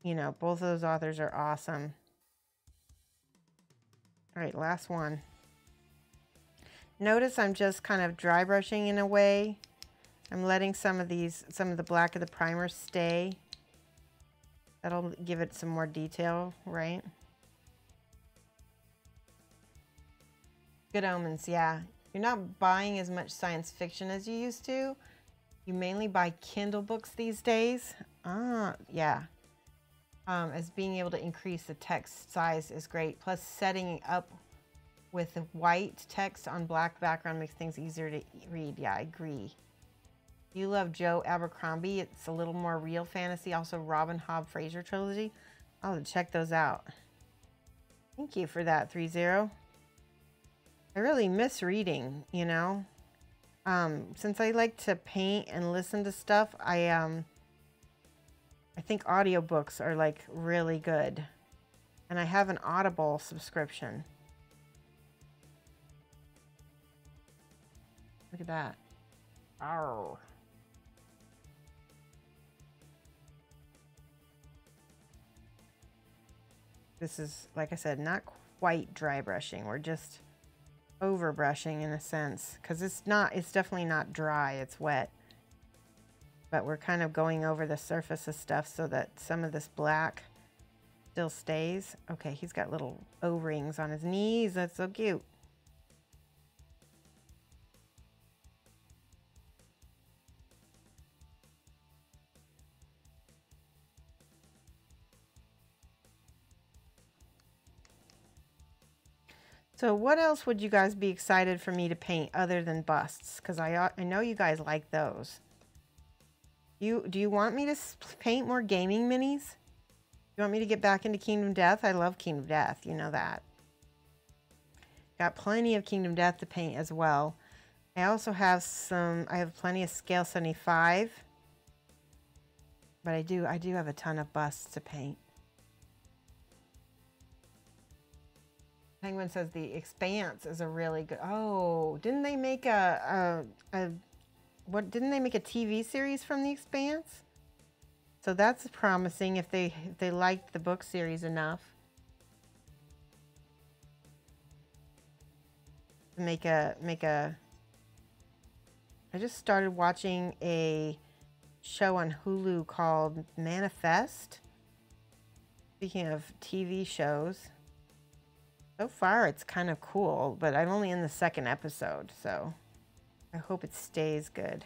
you know, both of those authors are awesome. All right, last one. Notice I'm just kind of dry brushing in a way. I'm letting some of the black of the primer stay. That'll give it some more detail, right? Good Omens, yeah. You're not buying as much science fiction as you used to. You mainly buy Kindle books these days. Yeah. As being able to increase the text size is great. Plus setting up with the white text on black background makes things easier to read. Yeah, I agree. You love Joe Abercrombie. It's a little more real fantasy. Also Robin Hobb Fraser trilogy. I'll have to check those out. Thank you for that, 30. I really miss reading, you know. Since I like to paint and listen to stuff, I think audiobooks are like really good. And I have an Audible subscription. Look at that. Ow. This is, like I said, not quite dry brushing. We're just over brushing in a sense, because it's definitely not dry, it's wet. But we're kind of going over the surface of stuff so that some of this black still stays. Okay, he's got little O-rings on his knees. That's so cute. So what else would you guys be excited for me to paint other than busts? Because I know you guys like those. Do you want me to paint more gaming minis? You want me to get back into Kingdom Death? I love Kingdom Death, you know that. Got plenty of Kingdom Death to paint as well. I also have I have plenty of Scale 75. But I do have a ton of busts to paint. Penguin says The Expanse is a really good. Oh, didn't they make didn't they make a TV series from The Expanse? So that's promising if they liked the book series enough to make a. I just started watching a show on Hulu called Manifest. Speaking of TV shows. So far, it's kind of cool, but I'm only in the second episode, so I hope it stays good.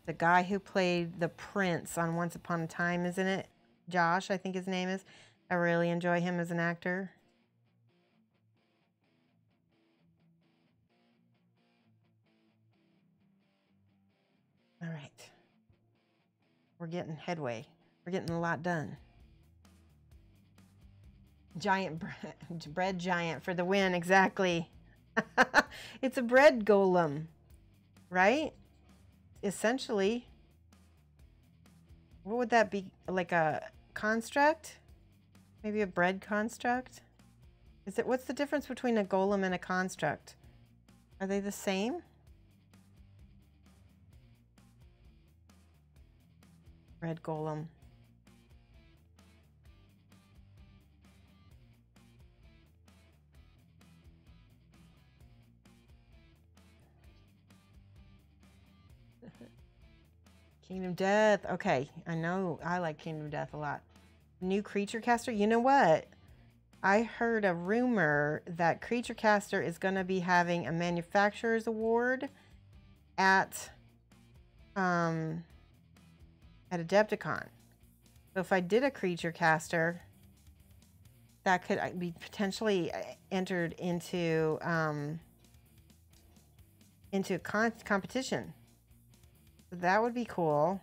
The guy who played the prince on Once Upon a Time, isn't it? Josh, I think his name is. I really enjoy him as an actor. All right. We're getting headway. We're getting a lot done. Giant bread giant for the win, exactly. It's a bread golem, right? Essentially. What would that be? Like a construct? Maybe a bread construct? Is it, what's the difference between a golem and a construct? Are they the same? Bread golem. Kingdom Death. Okay, I know I like Kingdom Death a lot. New Creature Caster. You know what? I heard a rumor that Creature Caster is going to be having a manufacturer's award at Adepticon. So if I did a Creature Caster, that could be potentially entered into competition. That would be cool.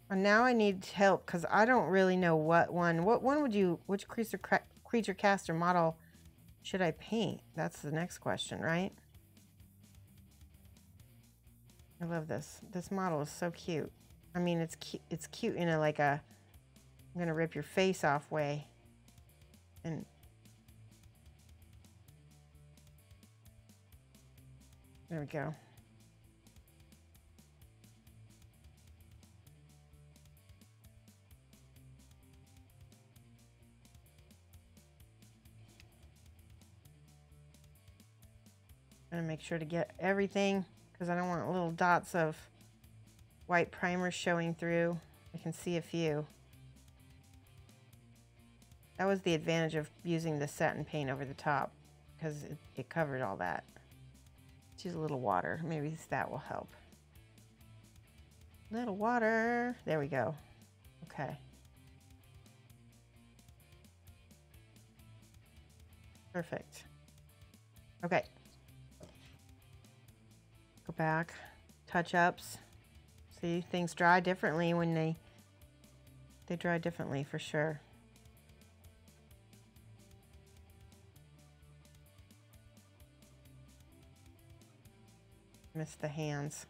And now I need help because I don't really know what one would you, which creature caster model should I paint? That's the next question, right? I love this. This model is so cute. I mean, it's cute in a like a I'm gonna rip your face off way. And there we go. I'm gonna make sure to get everything because I don't want little dots of white primer showing through. I can see a few. That was the advantage of using the satin paint over the top because it covered all that. Let's use a little water. Maybe that will help. Little water. There we go. Okay. Perfect. Okay. Go back. Touch-ups. See, things dry differently when they dry differently for sure. Miss the hands.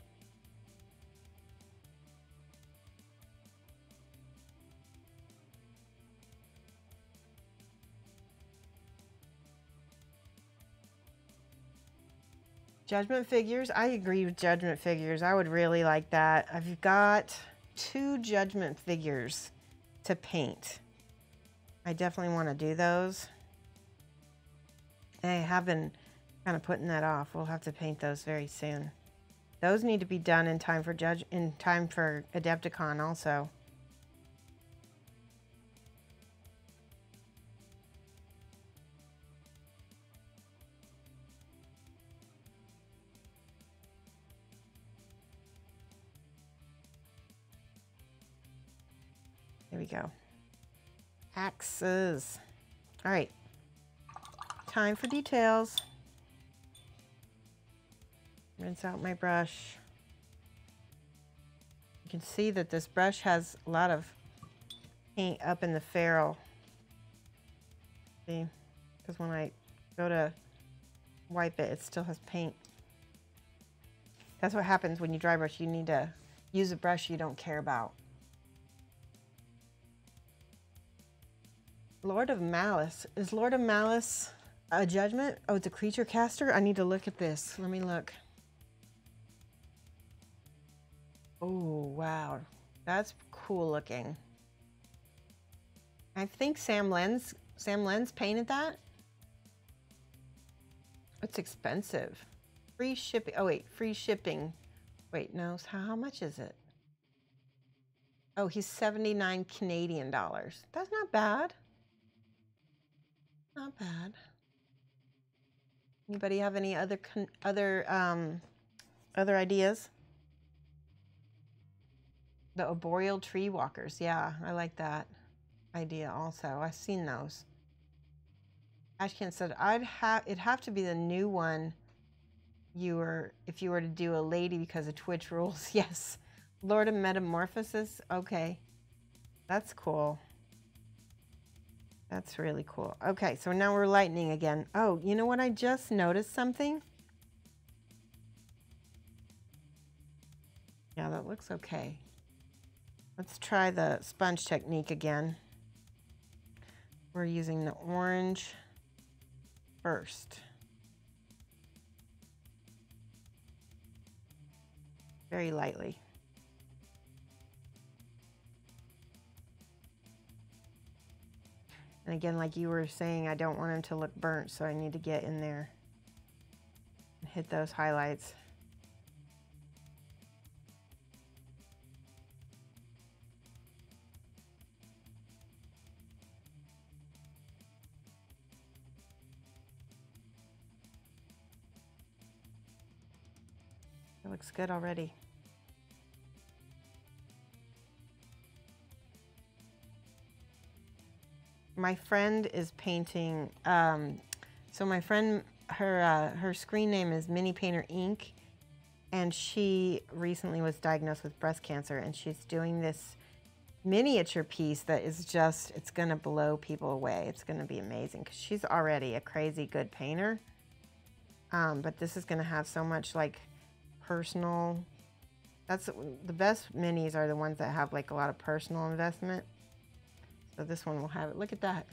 Judgment figures. I agree with judgment figures. I would really like that. I've got 2 judgment figures to paint. I definitely want to do those. And I have been kind of putting that off. We'll have to paint those very soon. Those need to be done in time for Adepticon also. There we go. Axes. All right. Time for details. Rinse out my brush. You can see that this brush has a lot of paint up in the ferrule. See? Because when I go to wipe it, it still has paint. That's what happens when you dry brush. You need to use a brush you don't care about. Lord of Malice. Is Lord of Malice a judgment? Oh, it's a creature caster? I need to look at this. Let me look. Oh, wow. That's cool looking. I think Sam Lenz painted that. It's expensive. Free shipping. Oh, wait. Free shipping. Wait, no. How much is it? Oh, he's 79 Canadian dollars. That's not bad. Not bad. Anybody have any other ideas? The arboreal tree walkers. Yeah, I like that idea also. I've seen those. Ashcan said it'd have to be the new one if you were to do a lady because of Twitch rules. Yes. Lord of Metamorphosis. Okay. That's cool. That's really cool. Okay, so now we're lightning again. Oh, you know what? I just noticed something. Yeah, that looks okay. Let's try the sponge technique again. We're using the orange first. Very lightly. And again, like you were saying, I don't want him to look burnt, so I need to get in there and hit those highlights. It looks good already. My friend is painting, so my friend, her screen name is Mini Painter Inc. And she recently was diagnosed with breast cancer, and she's doing this miniature piece that is just, it's gonna blow people away. It's gonna be amazing, because she's already a crazy good painter. But this is gonna have so much like personal, that's the best minis are the ones that have like a lot of personal investment. So this one will have it. Look at that.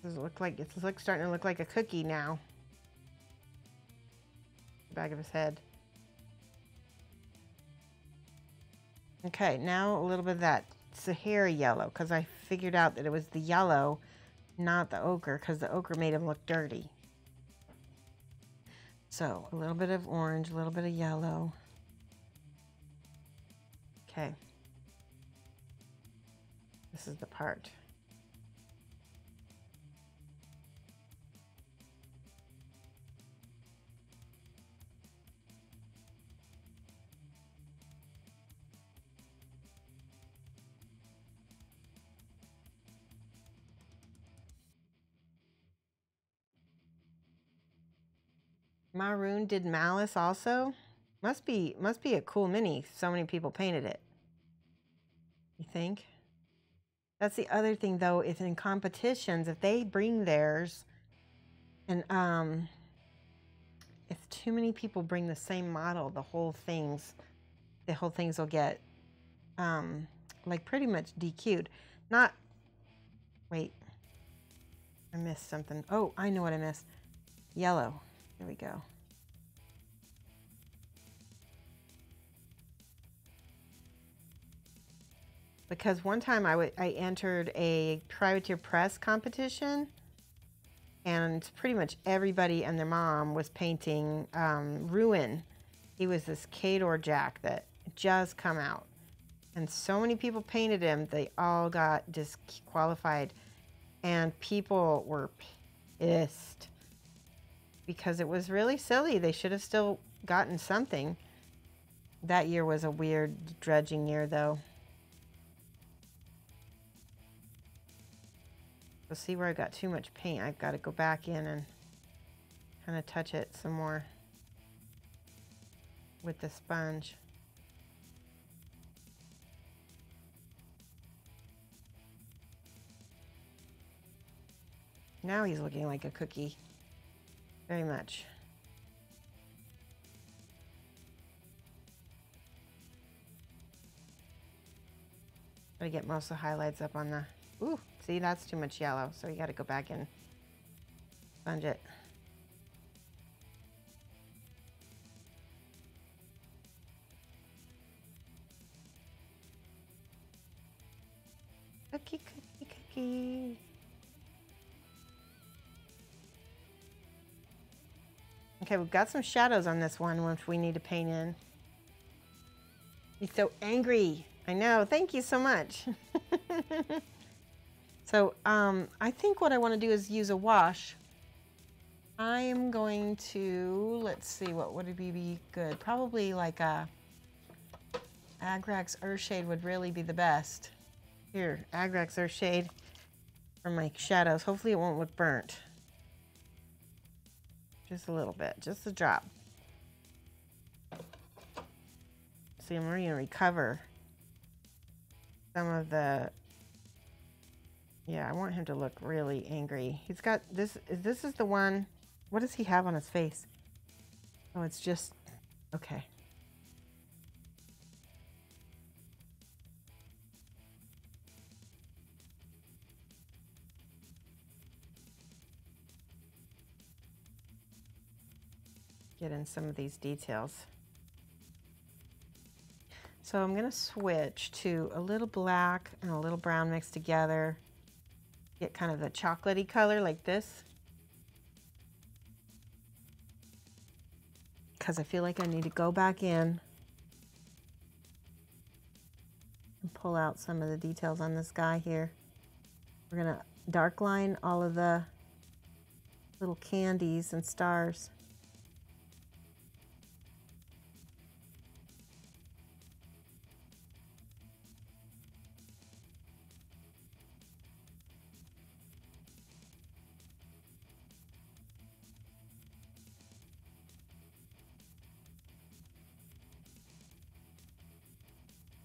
Does it look like, it's starting to look like a cookie now. The back of his head. Okay, now a little bit of that Sahara yellow, because I figured out that it was the yellow, not the ochre, because the ochre made him look dirty. So a little bit of orange, a little bit of yellow. Okay. This is the part. Maroon did Malice also. Must be a cool mini. So many people painted it. You think? That's the other thing though, if in competitions, if they bring theirs and if too many people bring the same model, the whole things will get like pretty much DQ'd. Not, wait, I missed something. Oh, I know what I missed. Yellow. Here we go. Because one time I entered a privateer press competition, and pretty much everybody and their mom was painting Ruin. He was this Cador Jack that just come out. And so many people painted him, they all got disqualified. And people were pissed because it was really silly. They should have still gotten something. That year was a weird dredging year though. So see where I got too much paint, I've got to go back in and kind of touch it some more with the sponge. Now he's looking like a cookie, very much. Gotta get most of the highlights up on the, ooh, see, that's too much yellow, so you gotta go back and sponge it. Cookie, cookie, cookie. Okay, we've got some shadows on this one, which we need to paint in. He's so angry. I know, thank you so much. So I think what I want to do is use a wash. I am going to, let's see, what would be good? Probably like a Agrax Earthshade would really be the best. Here, Agrax Earthshade for my shadows. Hopefully it won't look burnt. Just a little bit, just a drop. See, I'm going to recover some of the, yeah, I want him to look really angry. He's got this, this is the one, what does he have on his face? Oh, it's just, okay. Get in some of these details. So I'm going to switch to a little black and a little brown mixed together. Get kind of a chocolatey color like this. Because I feel like I need to go back in and pull out some of the details on this guy here. We're going to dark line all of the little candies and stars.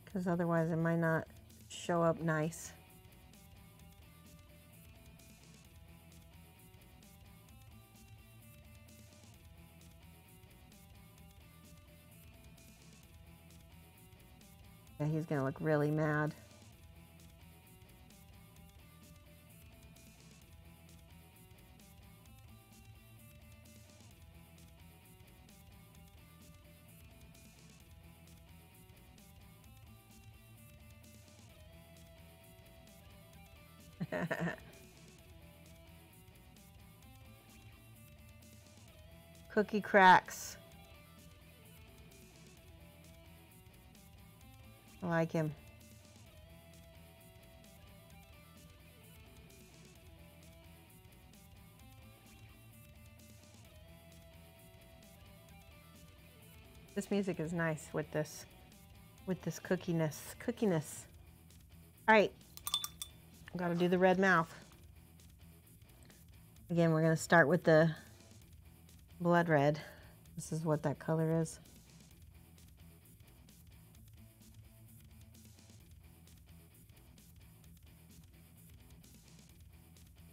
Because otherwise it might not show up nice. Yeah, he's gonna look really mad. Cookie cracks. I like him. This music is nice with this cookiness. All right, got to do the red mouth. Again, we're going to start with the blood red. This is what that color is.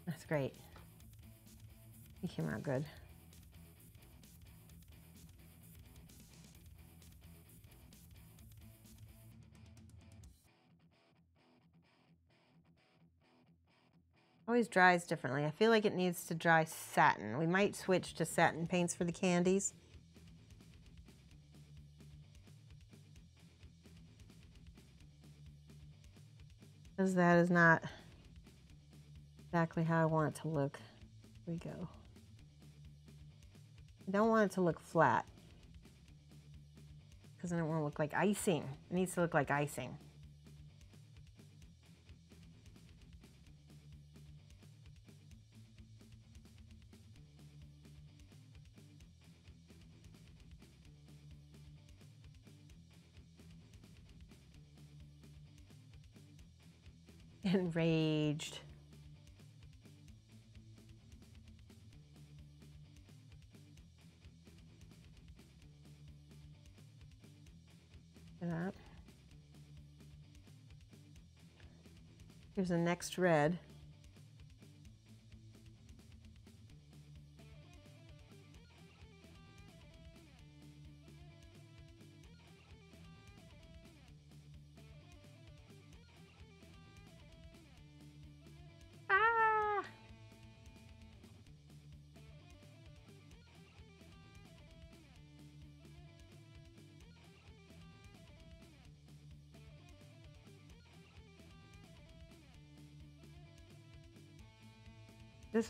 That's great. He came out good. Always dries differently. I feel like it needs to dry satin. We might switch to satin paints for the candies. Because that is not exactly how I want it to look. Here we go. I don't want it to look flat, because then it won't look like icing. It needs to look like icing. Enraged. That. Here's the next red. Ah! This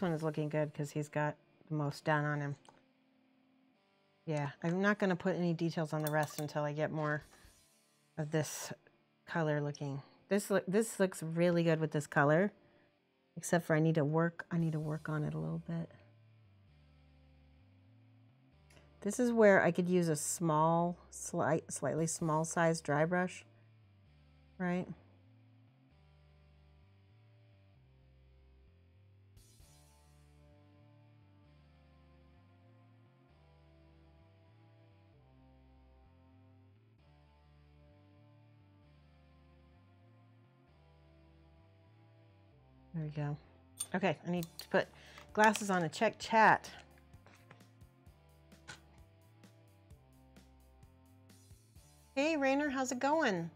one is looking good because he's got the most done on him. Yeah, I'm not going to put any details on the rest until I get more of this color looking. This looks really good with this color, except for I need to work on it a little bit. This is where I could use a small, slightly small size dry brush, right? There we go. Okay, I need to put glasses on to check chat. Hey, Rainer, how's it going?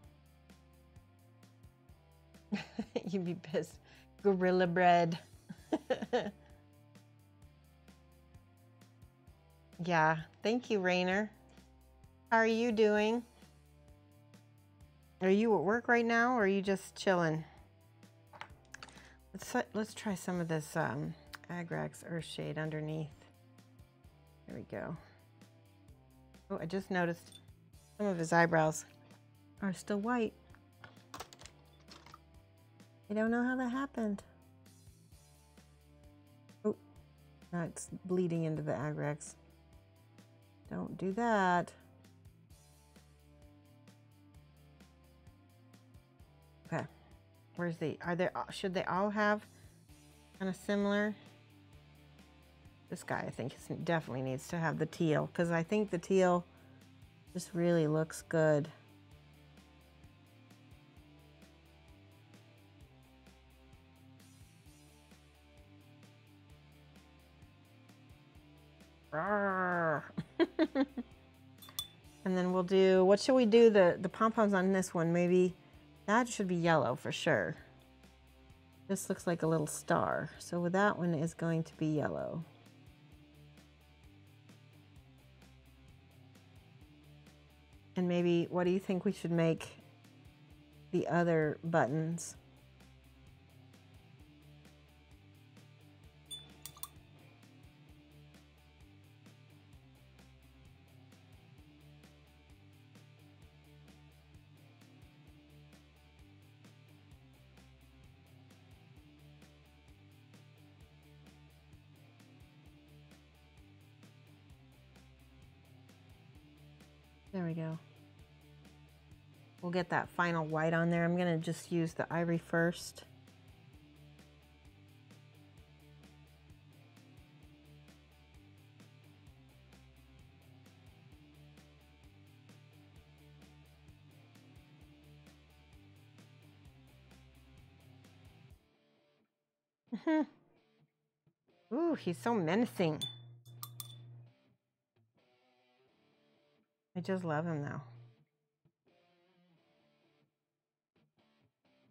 You'd be pissed. Gorilla bread. Yeah, thank you, Rainer. How are you doing? Are you at work right now, or are you just chilling? Let's try some of this Agrax Earthshade underneath. There we go. Oh, I just noticed some of his eyebrows are still white. I don't know how that happened. Oh, now it's bleeding into the Agrax. Don't do that. Okay, where's should they all have kind of similar? This guy, I think, definitely needs to have the teal, because I think the teal just really looks good. And then we'll do, what should we do? The pom-poms on this one, maybe that should be yellow for sure. This looks like a little star. So that one is going to be yellow. And maybe, what do you think we should make the other buttons? There we go. We'll get that final white on there. I'm gonna just use the ivory first. Ooh, he's so menacing. I just love him though.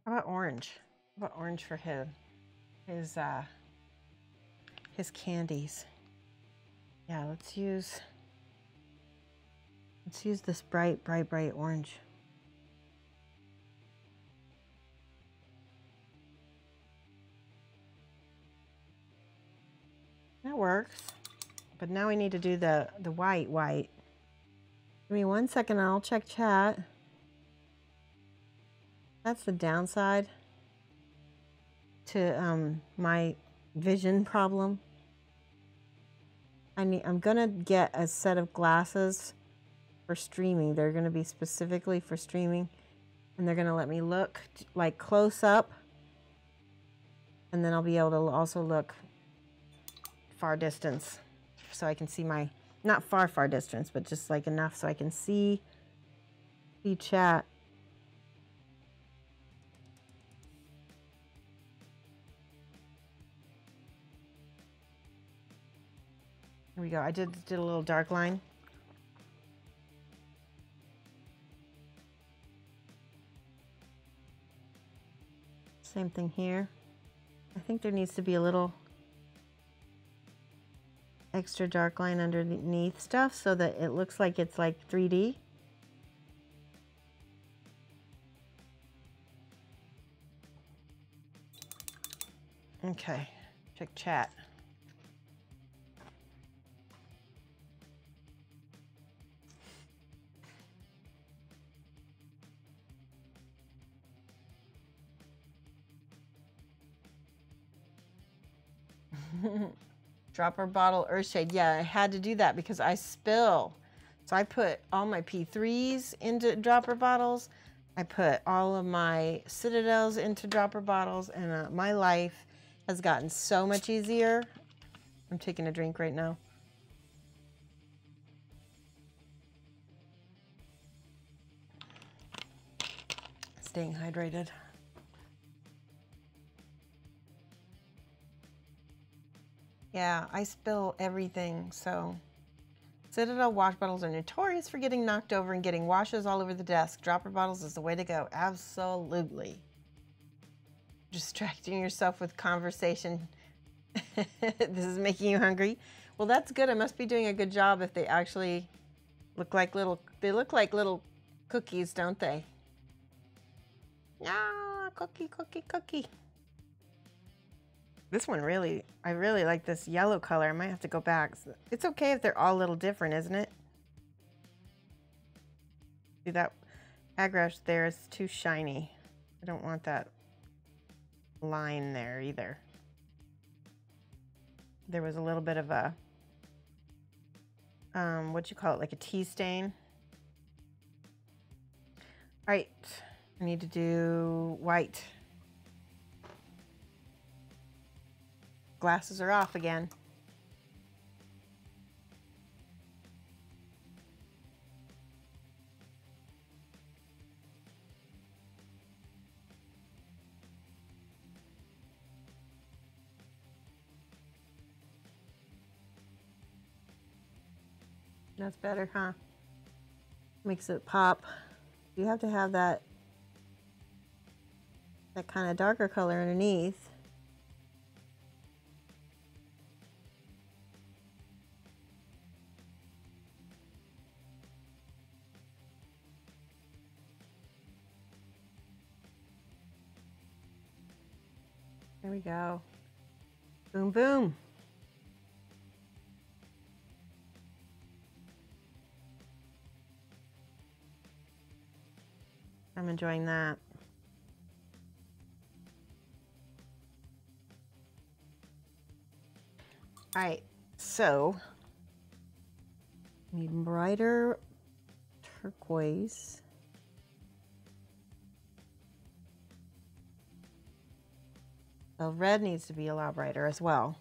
How about orange? How about orange for his candies? Yeah, let's use this bright orange. That works. But now we need to do the white. Give me 1 second and I'll check chat. That's the downside to my vision problem. I'm gonna get a set of glasses for streaming. They're gonna be specifically for streaming, and they're gonna let me look like close up, and then I'll be able to also look far distance, so I can see my, not far distance, but just like enough so I can see chat. Here we go. I did a little dark line. Same thing here. I think there needs to be a little extra dark line underneath stuff so that it looks like it's like 3D. Okay, check chat. Dropper bottle Earthshade. Yeah, I had to do that because I spill. So I put all my P3s into dropper bottles. I put all of my Citadels into dropper bottles, and my life has gotten so much easier. I'm taking a drink right now. Staying hydrated. Yeah, I spill everything, so. Citadel wash bottles are notorious for getting knocked over and getting washes all over the desk. Dropper bottles is the way to go. Absolutely. Distracting yourself with conversation. This is making you hungry. Well, that's good. I must be doing a good job if they actually look like little cookies, don't they? Ah, cookie, cookie, cookie. This one really, I really like this yellow color. I might have to go back. It's okay if they're all a little different, isn't it? See, that agrash there is too shiny. I don't want that line there either. There was a little bit of a, what you call it, like a tea stain. All right, I need to do white. Glasses are off again. That's better, huh? Makes it pop. You have to have that kind of darker color underneath. There we go. Boom, boom. I'm enjoying that. All right, so need brighter turquoise. The red needs to be a lot brighter as well.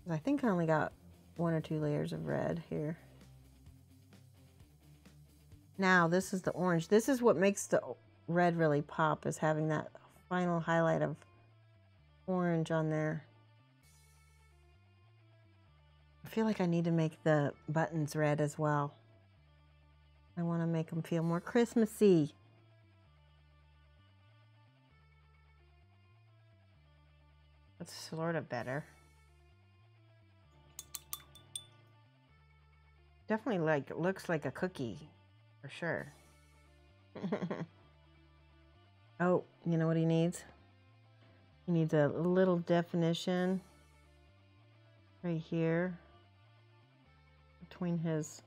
I think I only got 1 or 2 layers of red here. Now this is the orange. This is what makes the red really pop, is having that final highlight of orange on there. I feel like I need to make the buttons red as well. I want to make them feel more Christmassy. That's sort of better. Definitely looks like a cookie, for sure. Oh, you know what he needs? He needs a little definition right here between his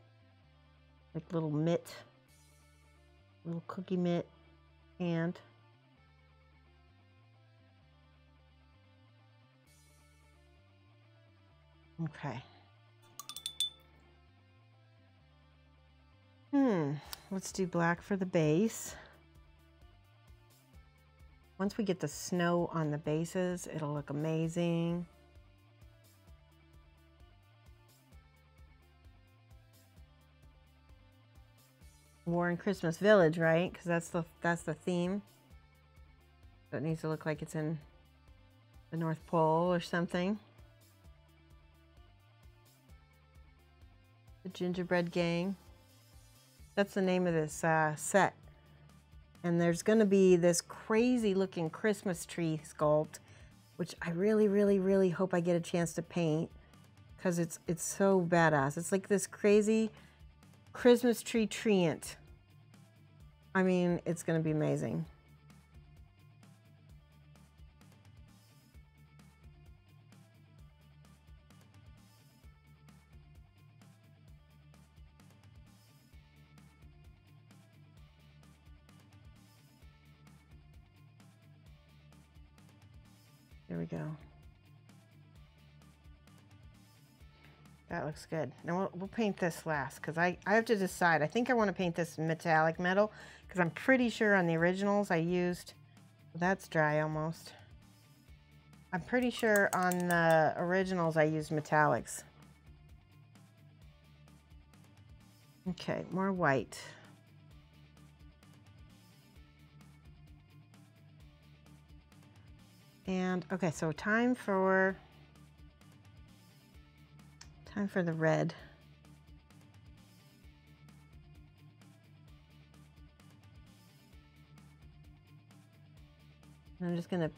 little mitt, little cookie mitt hand. Okay. Let's do black for the base. Once we get the snow on the bases, it'll look amazing. War in Christmas Village, right? Because that's the theme. So it needs to look like it's in the North Pole or something. The Gingerbread Gang. That's the name of this set. And there's going to be this crazy looking Christmas tree sculpt, which I really, really, really hope I get a chance to paint, because it's so badass. It's like this crazy Christmas tree treant. I mean, it's going to be amazing. There we go. That looks good. Now we'll paint this last, because I have to decide. I think I want to paint this metallic metal, because I'm pretty sure on the originals I used, that's dry almost. I'm pretty sure on the originals I used metallics. Okay, more white. And okay, so time for Time for the red. I'm just gonna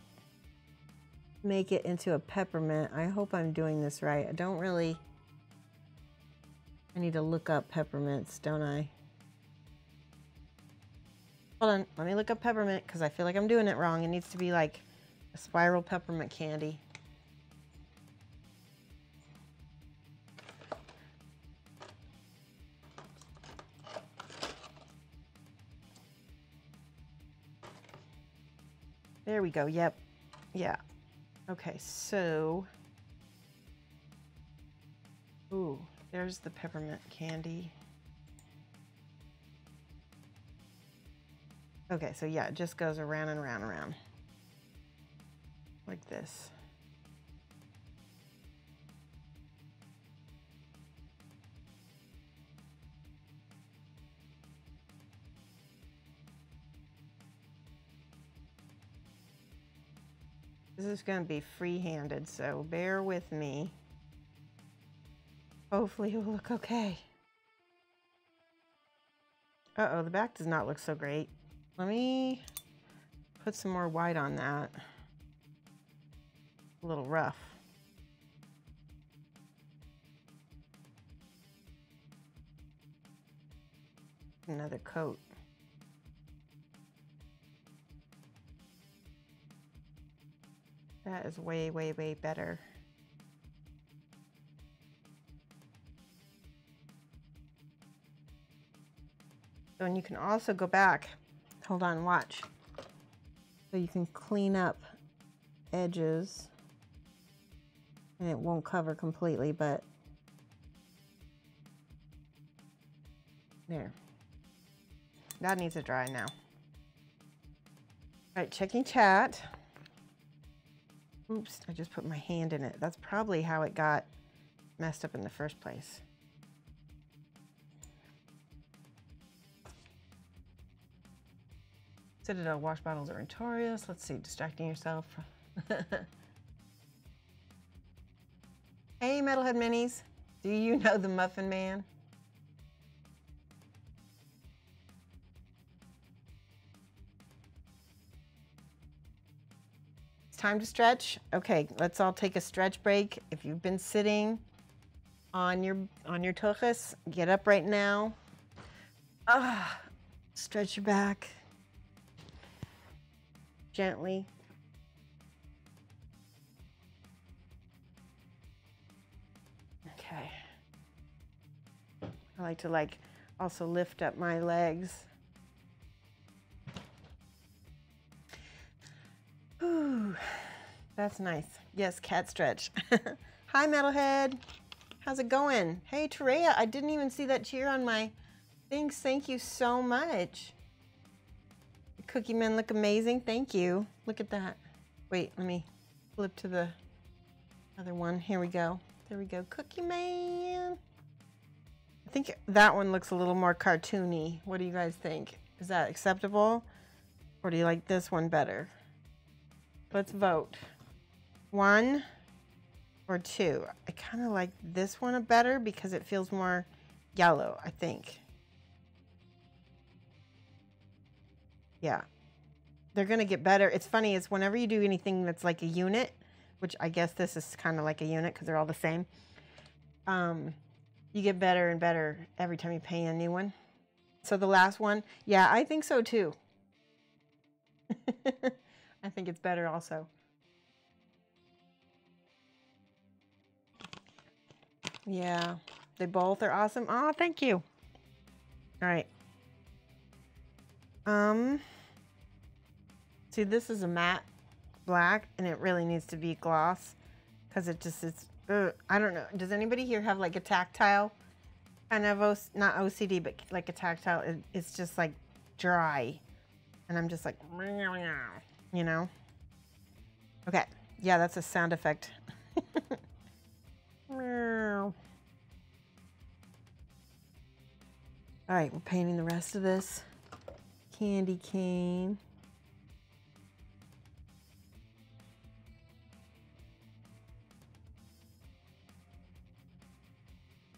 make it into a peppermint. I hope I'm doing this right. I don't really, I need to look up peppermints, don't I? Hold on, let me look up peppermint because I feel like I'm doing it wrong. It needs to be like a spiral peppermint candy. There we go, yep, yeah. Okay, so, ooh, there's the peppermint candy. Okay, so yeah, it just goes around and around and around. Like this. This is going to be free-handed, so bear with me. Hopefully it will look okay. Uh-oh, the back does not look so great. Let me put some more white on that. A little rough. Another coat. That is way, way, way better. So, and you can also go back. Hold on, watch. So you can clean up edges. And it won't cover completely, but there. That needs to dry now. All right, checking chat. Oops, I just put my hand in it. That's probably how it got messed up in the first place. Citadel wash bottles are notorious. Let's see, distracting yourself. Hey, Metalhead Minis. Do you know the Muffin Man? Time to stretch. Okay, let's all take a stretch break. If you've been sitting on your tuchus, get up right now. Stretch your back gently. Okay. I like to also lift up my legs. Ooh, that's nice. Yes, cat stretch. Hi, Metalhead. How's it going? Hey, Terea, I didn't even see that cheer on my things. Thank you so much. The cookie men look amazing. Thank you. Look at that. Wait, let me flip to the other one. Here we go. There we go. Cookie man. I think that one looks a little more cartoony. What do you guys think? Is that acceptable? Or do you like this one better? Let's vote. 1 or 2. I kind of like this one better because it feels more yellow, I think. Yeah. They're going to get better. It's funny, is whenever you do anything that's like a unit, which I guess this is kind of like a unit because they're all the same, you get better and better every time you paint a new one. So the last one, yeah, I think so too. I think it's better also. Yeah, they both are awesome. Oh, thank you. All right. See, this is a matte black, and it really needs to be gloss because it just is. I don't know. Does anybody here have like a tactile kind of not OCD, but like a tactile? It's just like dry, and I'm just like, you know. Okay. Yeah, that's a sound effect. All right, we're painting the rest of this candy cane.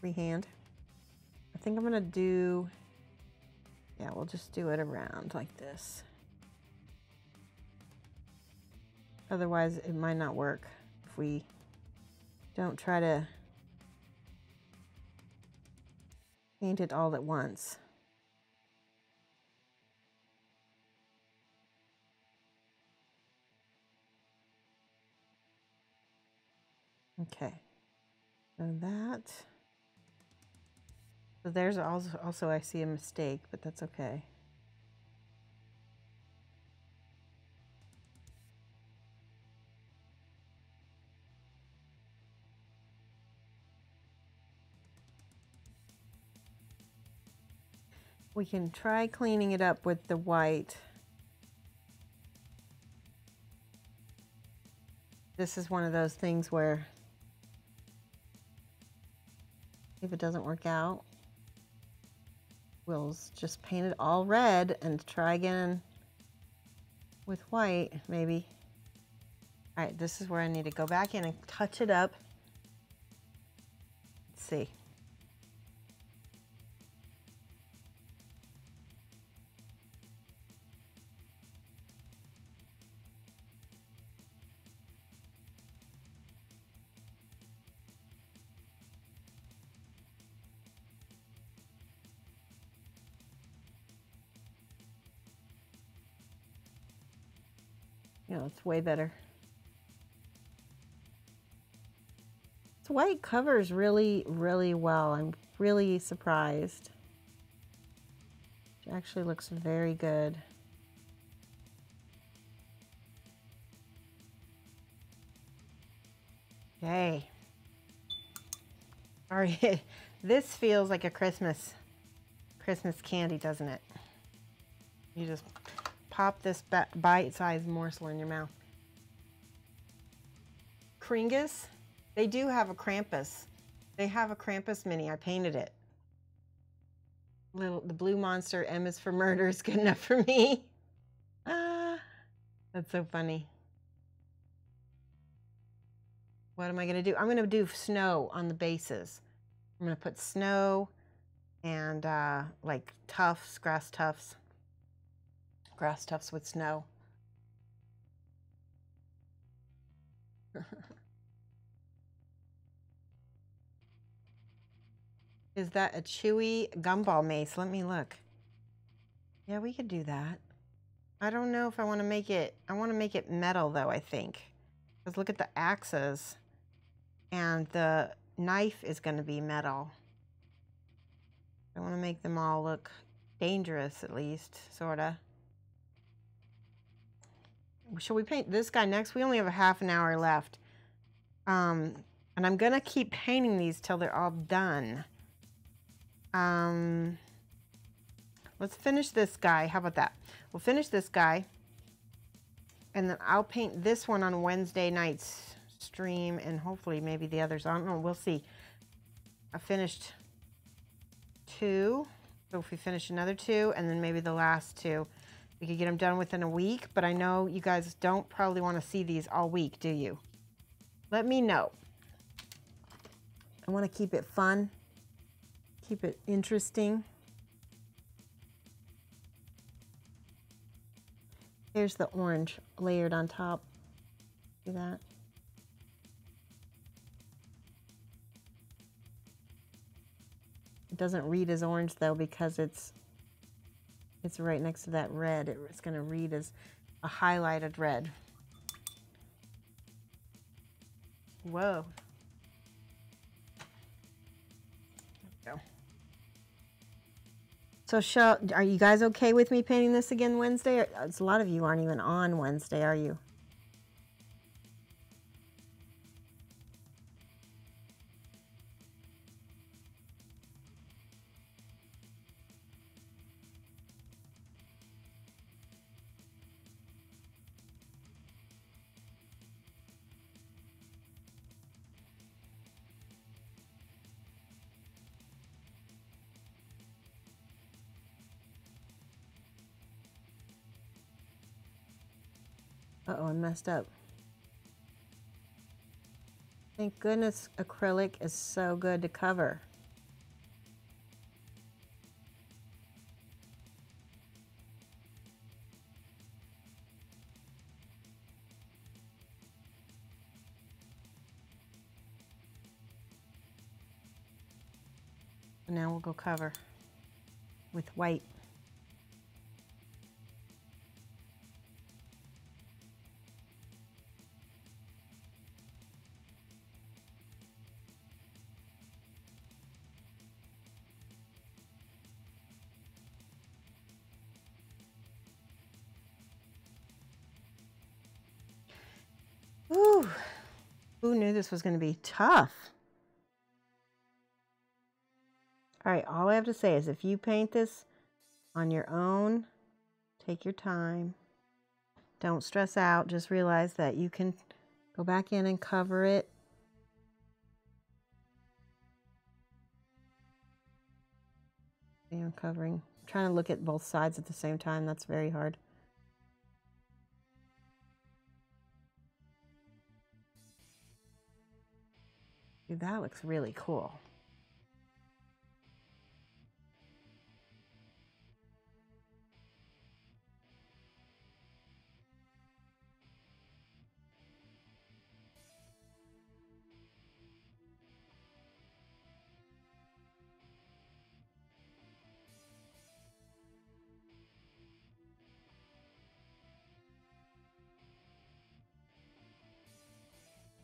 freehand. I think I'm gonna do, yeah, we'll just do it around like this. Otherwise, it might not work if we don't try to paint it all at once. Okay, so that. So there's also I see a mistake, but that's okay. We can try cleaning it up with the white. This is one of those things where if it doesn't work out, we'll just paint it all red and try again with white, maybe. All right, this is where I need to go back in and touch it up. Let's see. You know, it's way better. This white covers really, really well. I'm really surprised. It actually looks very good. Okay. All right, this feels like a Christmas candy, doesn't it? You just pop this bite-sized morsel in your mouth. Kringus, they do have a Krampus. They have a Krampus mini. I painted it. The blue monster, M is for murder, is good enough for me. Ah, that's so funny. What am I going to do? I'm going to do snow on the bases. I'm going to put snow and like tufts, grass tufts with snow. Is that a chewy gumball mace? Let me look. Yeah, we could do that. I don't know if I want to make it, I want to make it metal though, I think. Because look at the axes. And the knife is going to be metal. I want to make them all look dangerous, at least, sort of. Shall we paint this guy next? We only have a half an hour left. And I'm going to keep painting these till they're all done. Let's finish this guy. How about that? We'll finish this guy. And then I'll paint this one on Wednesday night's stream, and hopefully maybe the others. I don't know. We'll see. I finished 2. So if we finish another 2, and then maybe the last 2, we could get them done within a week. But I know you guys don't probably want to see these all week, do you? Let me know. I want to keep it fun. Keep it interesting. Here's the orange layered on top. See that? It doesn't read as orange though because it's right next to that red. It's going to read as a highlighted red. Whoa. There we go. So are you guys okay with me painting this again Wednesday? A lot of you aren't even on Wednesday, are you? Uh-oh, I messed up. Thank goodness acrylic is so good to cover. And now we'll go cover with white. Ooh, who knew this was going to be tough? All right, all I have to say is if you paint this on your own, take your time. Don't stress out. Just realize that you can go back in and cover it. I'm covering. I'm trying to look at both sides at the same time. That's very hard. Dude, that looks really cool.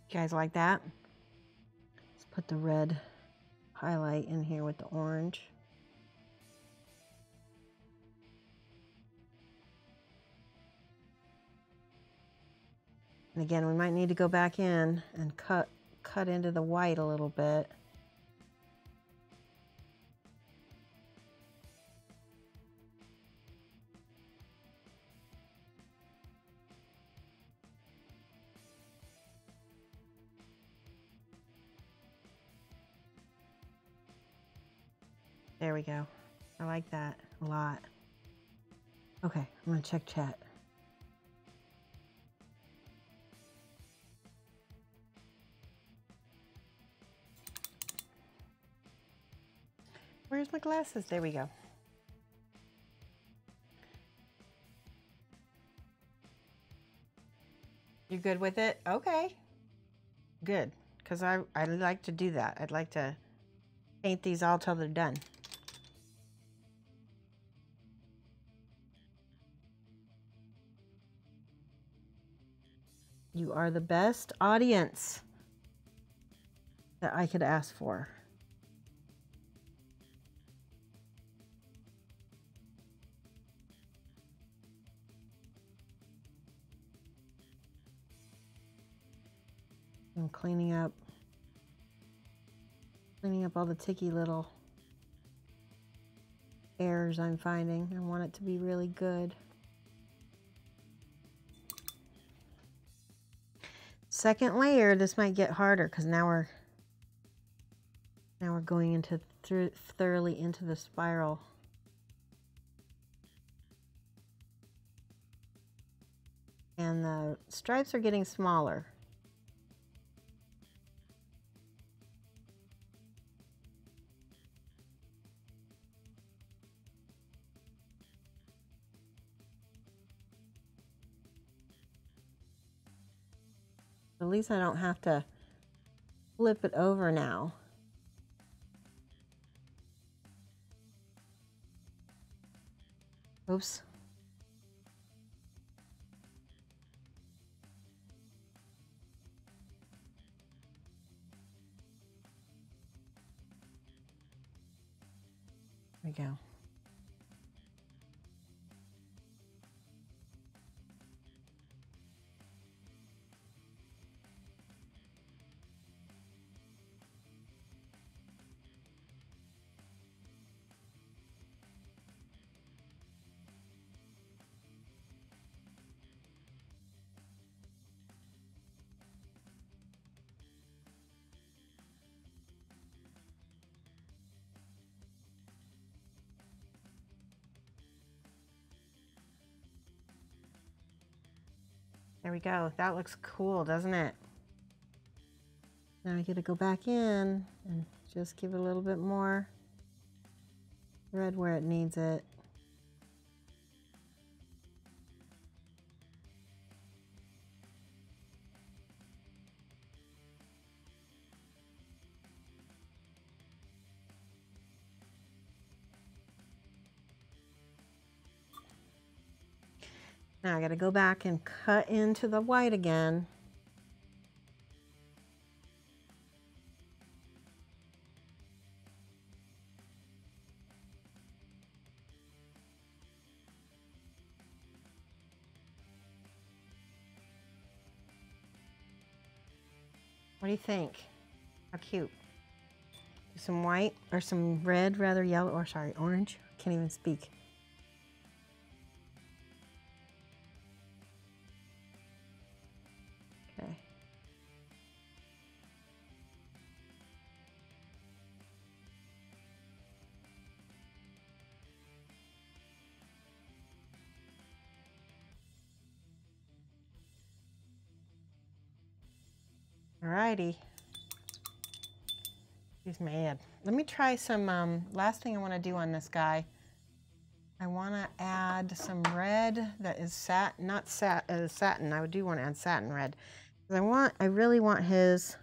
You guys like that? Let's put the red highlight in here with the orange. And again, we might need to go back in and cut into the white a little bit. There we go. I like that a lot. Okay, I'm gonna check chat. Where's my glasses? There we go. You good with it? Okay. Good. Because I like to do that. I'd like to paint these all till they're done. You are the best audience that I could ask for. I'm cleaning up all the ticky little errors I'm finding. I want it to be really good. Second layer, this might get harder because now we're going into thoroughly into the spiral. And the stripes are getting smaller. At least I don't have to flip it over now. Oops. There we go. There we go. That looks cool, doesn't it? Now I get to go back in and just give it a little bit more red where it needs it. Now I got to go back and cut into the white again. What do you think? How cute. Do some white or some red, rather yellow, or sorry, orange. Can't even speak. Okay. Alrighty. He's mad. Let me try some, last thing I want to do on this guy. I want to add some red that is not satin. I do want to add satin red. I really want his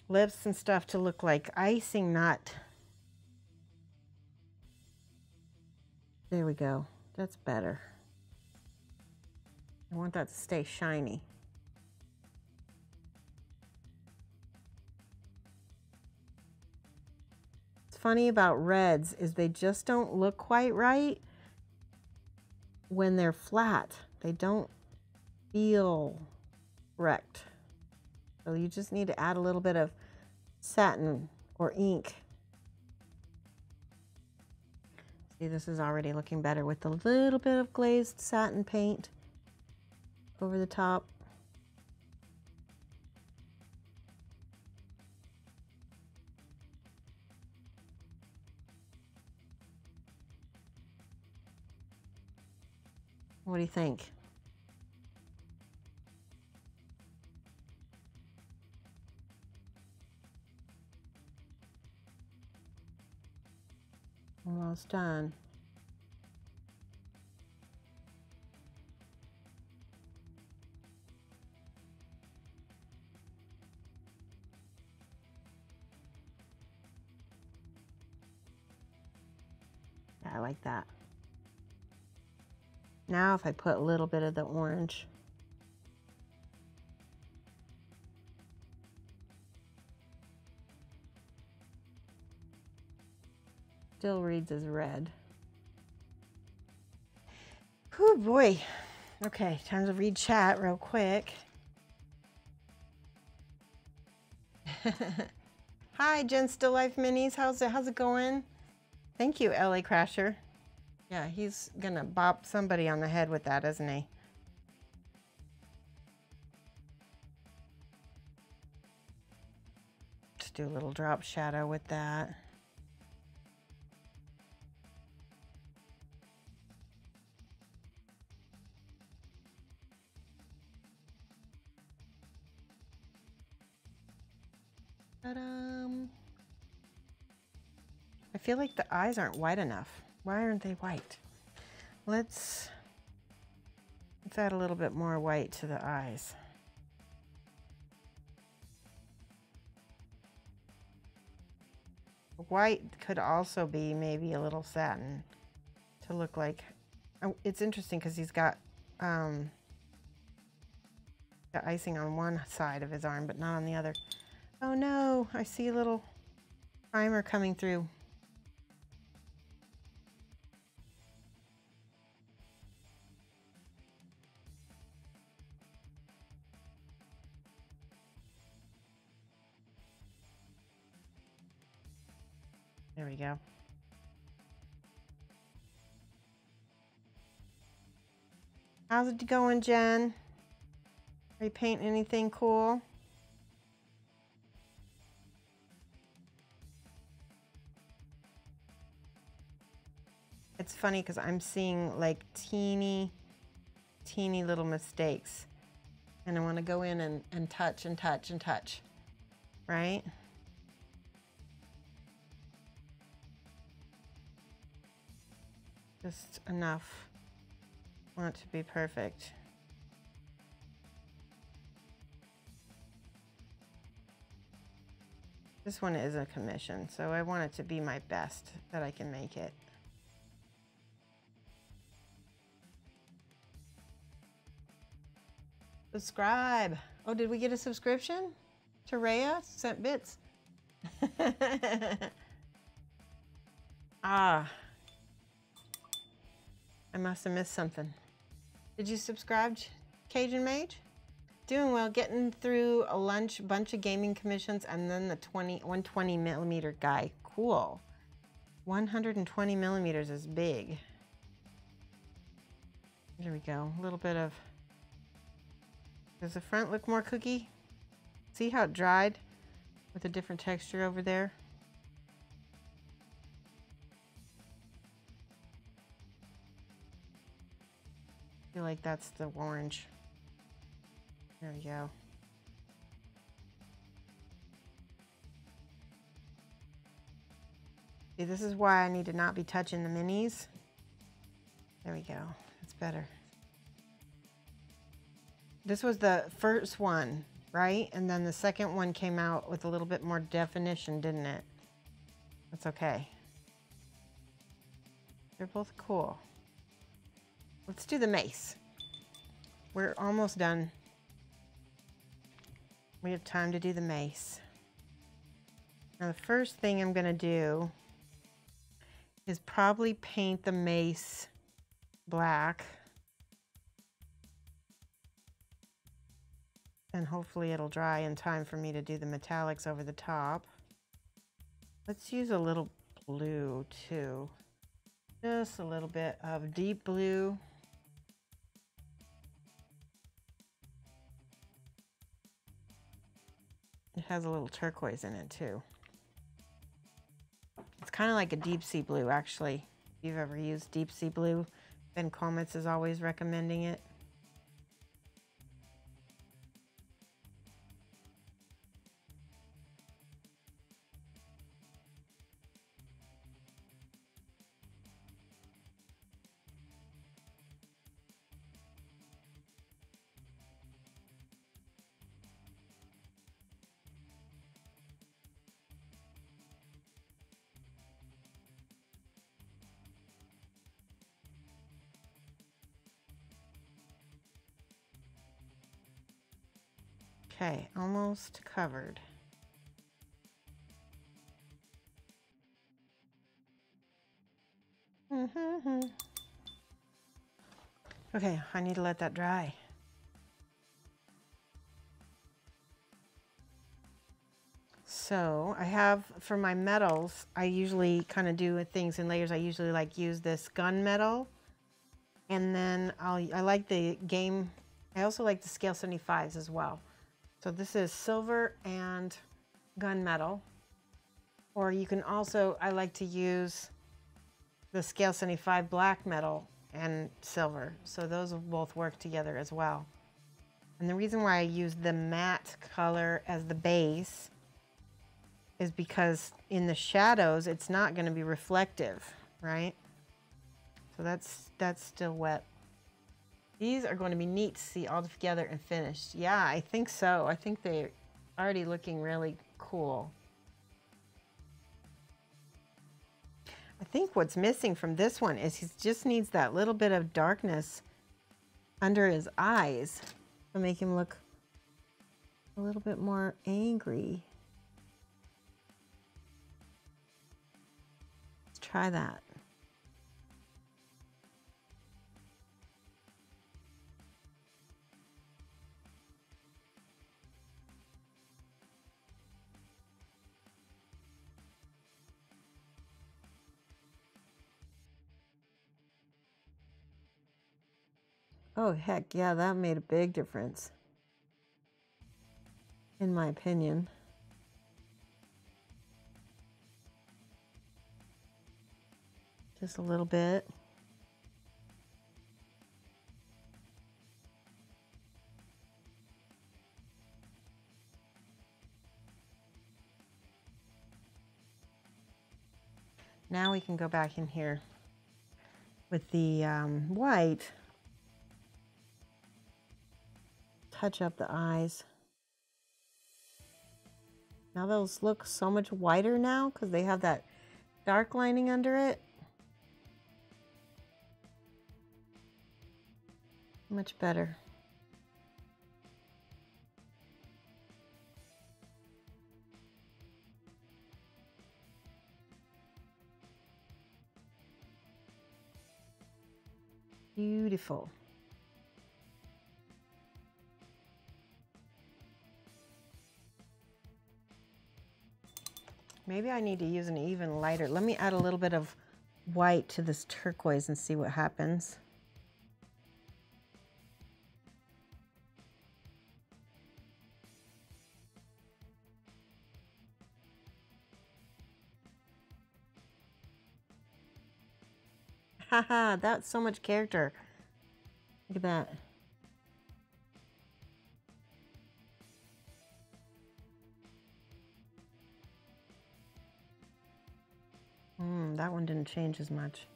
lips and stuff to look like icing, not. There we go. That's better. I want that to stay shiny. What's funny about reds is they just don't look quite right when they're flat. They don't feel correct. So you just need to add a little bit of satin or ink. See, this is already looking better with a little bit of glazed satin paint over the top. What do you think? Almost done. Yeah, I like that. Now if I put a little bit of the orange. Still reads as red. Oh boy. Okay, time to read chat real quick. Hi, Jen Still Life Minis. How's it going? Thank you, LA Crasher. Yeah, he's gonna bop somebody on the head with that, isn't he? Just do a little drop shadow with that. Ta-da! I feel like the eyes aren't white enough. Why aren't they white? Let's add a little bit more white to the eyes. White could also be maybe a little satin to look like. Oh, it's interesting because he's got the icing on one side of his arm, but not on the other. Oh no, I see a little primer coming through. There we go. How's it going, Jen? Are you painting anything cool? It's funny because I'm seeing like teeny little mistakes. And I want to go in and touch and touch and touch, right? Just enough. I want it to be perfect. This one is a commission, so I want it to be my best that I can make it. Subscribe. Oh, did we get a subscription? To Rhea? Sent bits. Ah. I must have missed something. Did you subscribe, Cajun Mage? Doing well, getting through a bunch of gaming commissions, and then the 120 millimeter guy. Cool. 120 millimeters is big. There we go. A little bit of. Does the front look more cookie? See how it dried with a different texture over there? I feel like that's the orange. There we go. See, this is why I need to not be touching the minis. There we go. That's better. This was the first one, right? And then the second one came out with a little bit more definition, didn't it? That's okay. They're both cool. Let's do the mace. We're almost done. We have time to do the mace. Now the first thing I'm gonna do is probably paint the mace black. And hopefully it'll dry in time for me to do the metallics over the top. Let's use a little blue too. Just a little bit of deep blue. It has a little turquoise in it too. It's kind of like a deep sea blue actually. If you've ever used deep sea blue, Ben Comets is always recommending it. Okay, almost covered. Okay, I need to let that dry. So I have, for my metals, I usually kind of do things in layers. I usually like use this gunmetal, and then I like the game. I also like the scale 75s as well. So this is silver and gunmetal, or you can also, I like to use the scale 75 black metal and silver. So those will both work together as well. And the reason why I use the matte color as the base is because in the shadows, it's not going to be reflective, right? So that's still wet. These are going to be neat to see all together and finished. Yeah, I think so. I think they're already looking really cool. I think what's missing from this one is he just needs that little bit of darkness under his eyes to make him look a little bit more angry. Let's try that. Oh, heck yeah, that made a big difference, in my opinion. Just a little bit. Now we can go back in here with the white. Touch up the eyes. Now those look so much whiter now because they have that dark lining under it. Much better. Beautiful. Maybe I need to use an even lighter. Let me add a little bit of white to this turquoise and see what happens. Haha, that's so much character. Look at that. That one didn't change as much.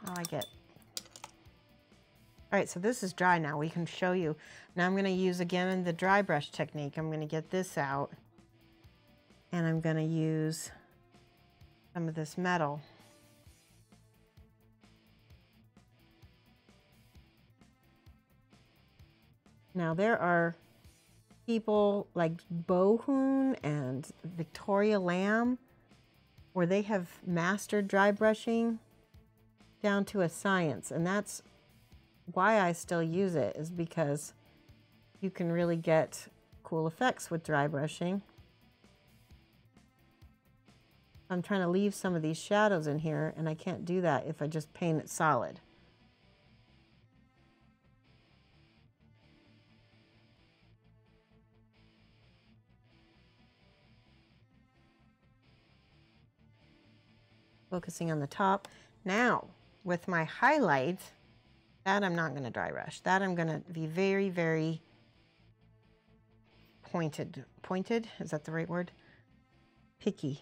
I like it. All right, so this is dry now. We can show you. Now I'm going to use again the dry brush technique. I'm going to get this out and I'm going to use some of this metal. Now there are people like Bohun and Victoria Lamb where they have mastered dry brushing down to a science, and that's why I still use it, is because you can really get cool effects with dry brushing. I'm trying to leave some of these shadows in here, and I can't do that if I just paint it solid. Focusing on the top. Now, with my highlights, that I'm not going to dry brush. That I'm going to be very, very pointed. Pointed? Is that the right word? Picky.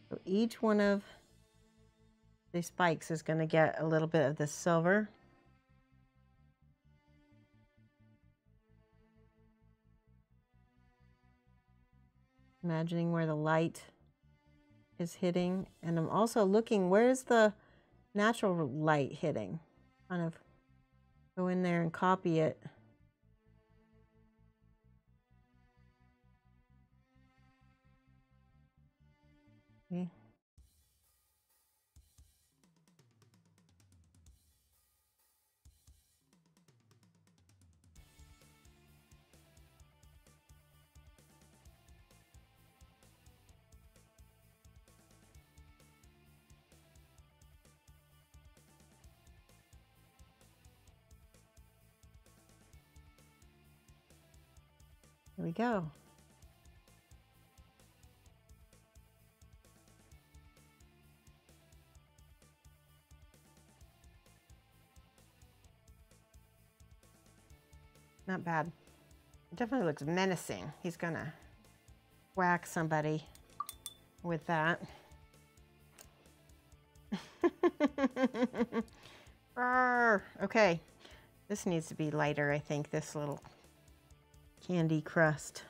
So each one of these spikes is going to get a little bit of this silver. Imagining where the light is hitting, and I'm also looking where's the natural light hitting. Kind of go in there and copy it. Okay. Here we go. Not bad. It definitely looks menacing. He's gonna whack somebody with that. Okay, this needs to be lighter, I think, this little candy crust.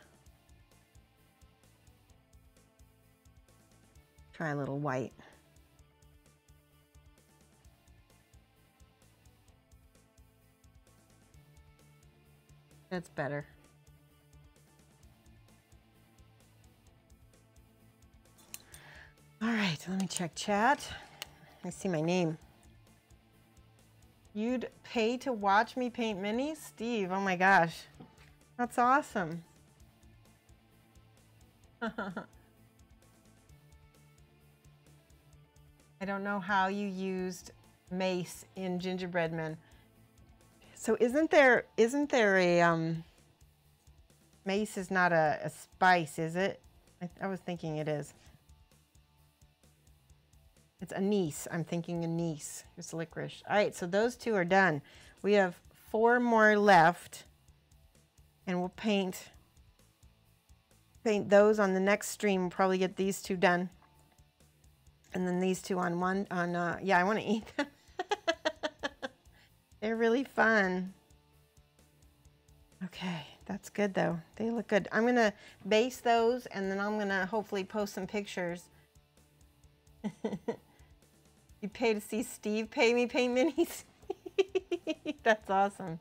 Try a little white. That's better. All right, let me check chat. I see my name. You'd pay to watch me paint minis? Steve, oh my gosh. That's awesome. I don't know how you used mace in Gingerbread Men. So isn't there a, mace is not a spice, is it? I was thinking it is. It's anise. I'm thinking anise. It's licorice. All right, so those two are done. We have 4 more left, and we'll paint those on the next stream. We'll probably get these 2 done, and then these 2 on one. Yeah, I want to eat them. They're really fun. Okay, that's good though. They look good. I'm gonna base those, and then I'm gonna hopefully post some pictures. You pay to see Steve pay me paint minis? That's awesome.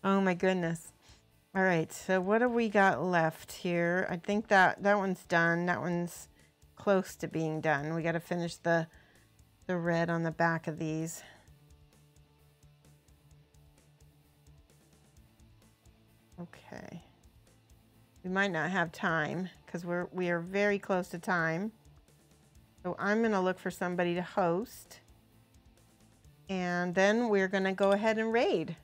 Oh my goodness. All right, so what have we got left here? I think that one's done. That one's close to being done. We got to finish the red on the back of these. Okay. We might not have time because we are very close to time. So I'm going to look for somebody to host. And then we're going to go ahead and raid.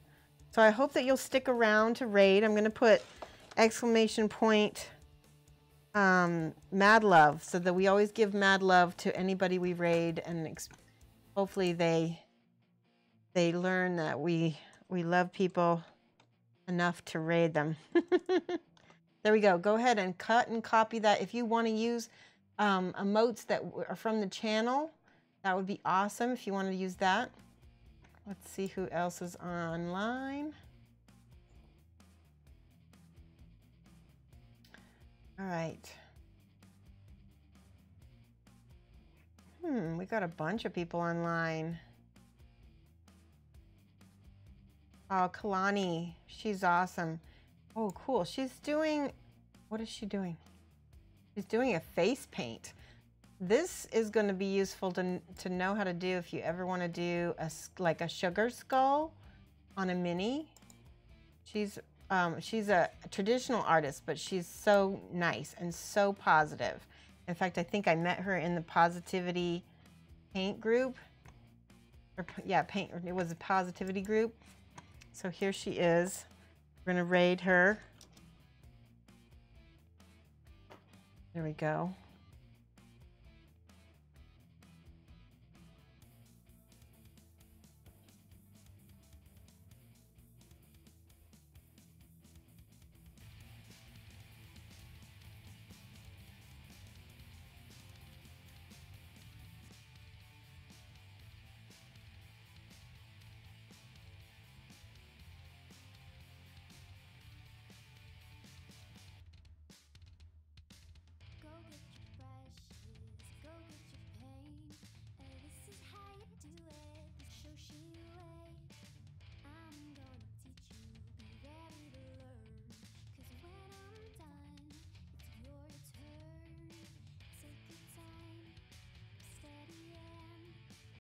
So I hope that you'll stick around to raid. I'm going to put exclamation point mad love so that we always give mad love to anybody we raid, and hopefully they learn that we love people enough to raid them. There we go. Go ahead and cut and copy that. If you want to use emotes that are from the channel, that would be awesome if you want to use that. Let's see who else is online. All right. We got a bunch of people online. Oh, Kalani, she's awesome. Oh, cool. She's doing, what is she doing? She's doing a face paint. This is going to be useful to know how to do if you ever want to do like a sugar skull on a mini. She's a traditional artist, but she's so nice and so positive. In fact, I think I met her in the positivity paint group. Or, yeah, it was a positivity group. So here she is. We're going to raid her. There we go.